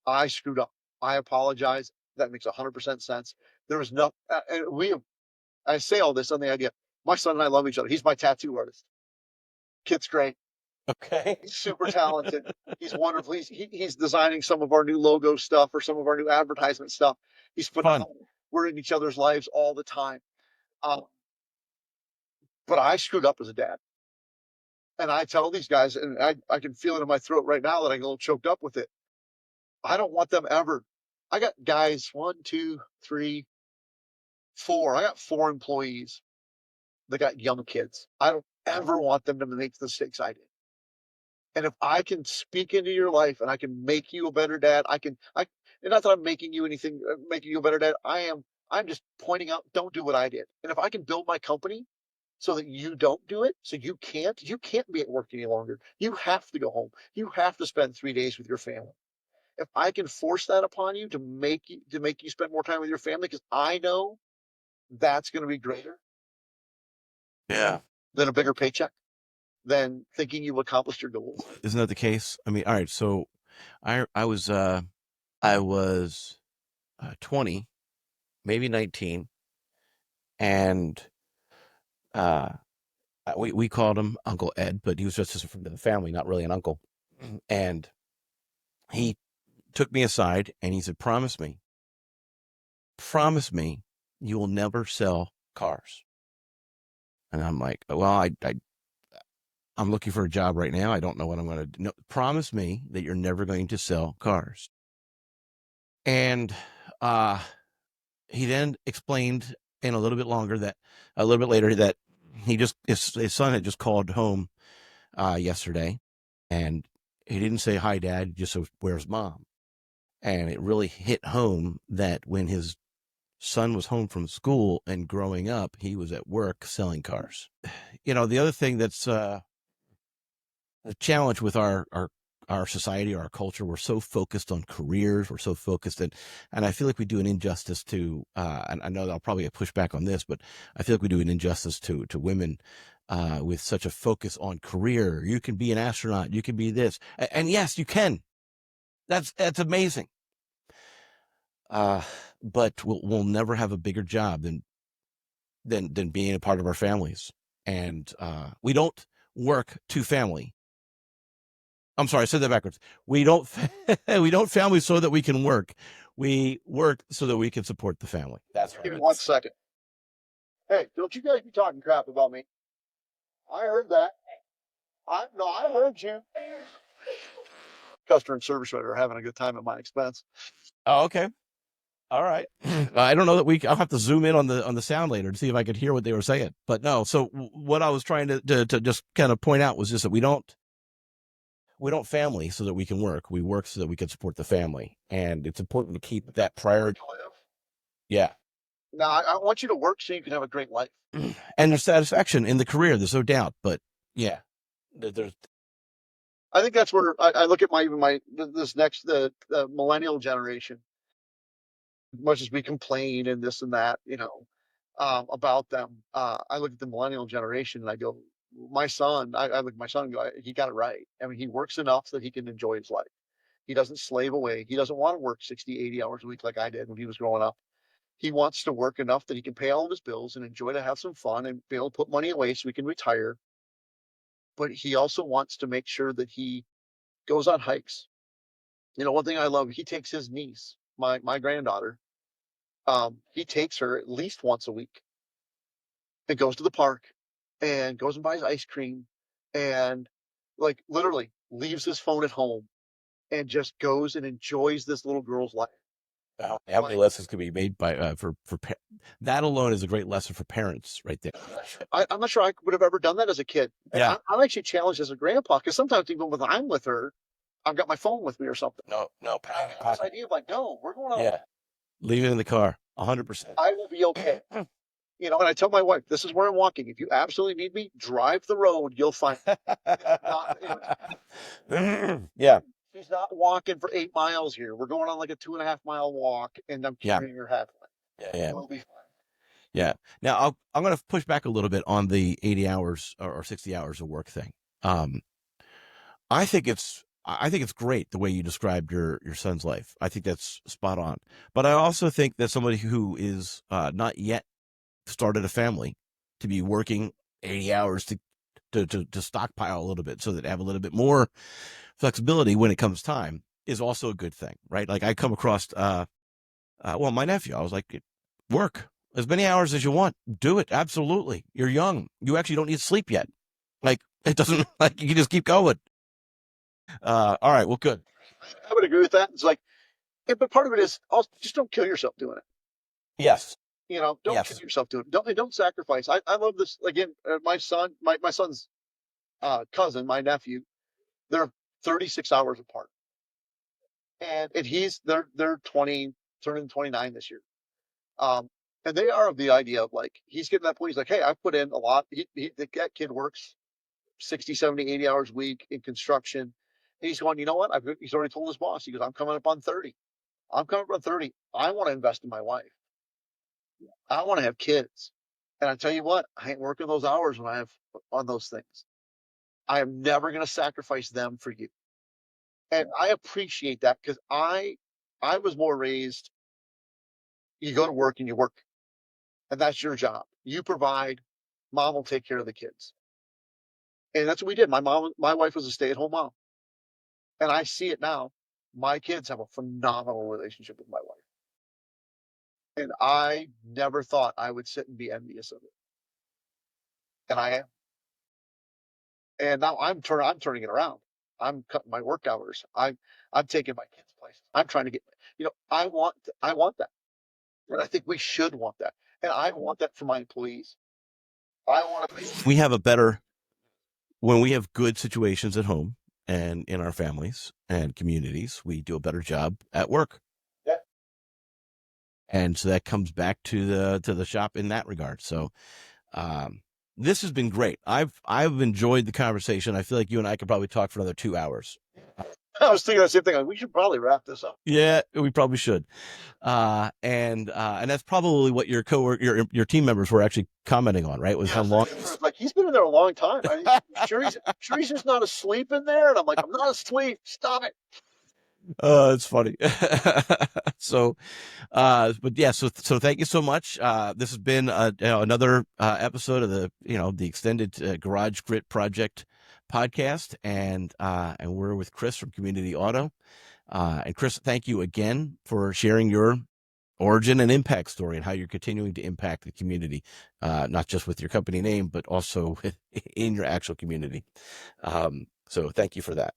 I screwed up. I apologize. That makes 100% sense. There was no, I say all this on the idea. My son and I love each other. He's my tattoo artist. Kid's great. Okay. He's super talented. He's wonderful. He's designing some of our new logo stuff or some of our new advertisement stuff. He's Fun. phenomenal. We're in each other's lives all the time. Um, but I screwed up as a dad. And I tell these guys, and I can feel it in my throat right now that I get a little choked up with it. I don't want them ever. I got guys, one, two, three, four. I got four employees that got young kids. I don't ever want them to make the mistakes I did. And if I can speak into your life and I can make you a better dad, and not that I'm making you anything, making you a better dad. I'm just pointing out, don't do what I did. And if I can build my company so that you don't do it, so you can't be at work any longer. You have to go home. You have to spend 3 days with your family. If I can force that upon you to make you spend more time with your family, because I know that's going to be greater Yeah. than a bigger paycheck, than thinking you've accomplished your goals. Isn't that the case? I mean, all right. So I was 20, maybe 19, and uh, we called him Uncle Ed, but he was just from the family, not really an uncle. And he took me aside and he said, promise me you will never sell cars. And I'm like, well, I'm looking for a job right now. I don't know what I'm going to do. No, promise me that you're never going to sell cars. And he then explained in a little bit later that his son had just called home yesterday, and he didn't say hi, Dad. He just said, where's Mom? And it really hit home that when his son was home from school and growing up, he was at work selling cars. The other thing that's a challenge with our society, our culture, we're so focused on careers. We're so focused and I feel like we do an injustice to, and I know that I'll probably get pushback on this, but I feel like we do an injustice to women, with such a focus on career. You can be an astronaut. You can be this. And yes, you can. That's amazing. But we'll never have a bigger job than being a part of our families. And, we don't work to family. I'm sorry, I said that backwards. We don't we don't family so that we can work. We work so that we can support the family. That's right. Give me 1 second. Hey, don't you guys be talking crap about me. I heard that. I heard you. Customer and service writer are having a good time at my expense. Oh, okay. All right. I don't know that I'll have to zoom in on the sound later to see if I could hear what they were saying. But no, so what I was trying to just kind of point out was just that we don't family so that we can work. We work so that we can support the family. And it's important to keep that priority. Yeah. Now, I want you to work so you can have a great life. And there's satisfaction in the career. There's no doubt. But yeah, there's. I think that's where I look at the millennial generation. As much as we complain and this and that, about them. I look at the millennial generation and I go, my son, I look at my son and go, he got it right. I mean, he works enough that he can enjoy his life. He doesn't slave away. He doesn't want to work 60, 80 hours a week like I did when he was growing up. He wants to work enough that he can pay all of his bills and enjoy to have some fun and be able to put money away so he can retire. But he also wants to make sure that he goes on hikes. You know, one thing I love, he takes his niece, my granddaughter, he takes her at least once a week and goes to the park and goes and buys ice cream and like literally leaves his phone at home and just goes and enjoys this little girl's life. How many lessons could be made by that alone is a great lesson for parents right there. I'm not sure I would have ever done that as a kid. And Yeah. I'm actually challenged as a grandpa because sometimes even when I'm with her, I've got my phone with me or something. No, This idea of like, no, we're going on. Yeah. Leave it in the car. 100%. I will be okay. You know, and I tell my wife, this is where I'm walking. If you absolutely need me, drive the road. You'll find me. Yeah. She's not walking for 8 miles here. We're going on like a 2.5 mile walk, and I'm carrying her halfway. Yeah. We'll be fine. Yeah. Now I'm going to push back a little bit on the 80 hours or 60 hours of work thing. I think it's great the way you described your son's life. I think that's spot on. But I also think that somebody who is not yet started a family to be working 80 hours to stockpile a little bit so that they have a little bit more flexibility when it comes time is also a good thing, right? Like I come across, my nephew, I was like, work as many hours as you want. Do it. Absolutely. You're young. You actually don't need sleep yet. Like it doesn't, like you can just keep going. All right. Well, good. I would agree with that. It's like, but part of it is also just don't kill yourself doing it. Yes. You know, don't kill yourself doing it. Don't sacrifice. I love this. Again, my son's cousin, my nephew, they're 36 hours apart. And they're 20, turning 29 this year. And they are of the idea of like, he's getting to that point. He's like, hey, I've put in a lot. That kid works 60, 70, 80 hours a week in construction. And he's going, you know what? He's already told his boss, he goes, I'm coming up on 30. I'm coming up on 30. I want to invest in my wife. I want to have kids. And I tell you what, I ain't working those hours when I have on those things. I am never going to sacrifice them for you. And I appreciate that because I was more raised, you go to work and you work, and that's your job. You provide, mom will take care of the kids. And that's what we did. My wife was a stay-at-home mom. And I see it now. My kids have a phenomenal relationship with my wife. And I never thought I would sit and be envious of it. And I am. And now I'm turning it around. I'm cutting my work hours. I'm taking my kids places. I'm trying to get, I want that. And I think we should want that. And I want that for my employees. We have when we have good situations at home and in our families and communities, we do a better job at work. Yeah. And so that comes back to the shop in that regard. So, this has been great. I've enjoyed the conversation. I feel like you and I could probably talk for another 2 hours. I was thinking the same thing. We should probably wrap this up. Yeah, we probably should. And that's probably what your coworker, your team members were actually commenting on, right? Was how long? Like he's been in there a long time. Sure he's just not asleep in there. And I'm like, I'm not asleep. Stop it. It's funny. So, but yeah, so thank you so much. This has been another episode of the extended Garage Grit Project podcast, and we're with Chris from Community Auto. And Chris, thank you again for sharing your origin and impact story and how you're continuing to impact the community, not just with your company name, but also in your actual community. So thank you for that.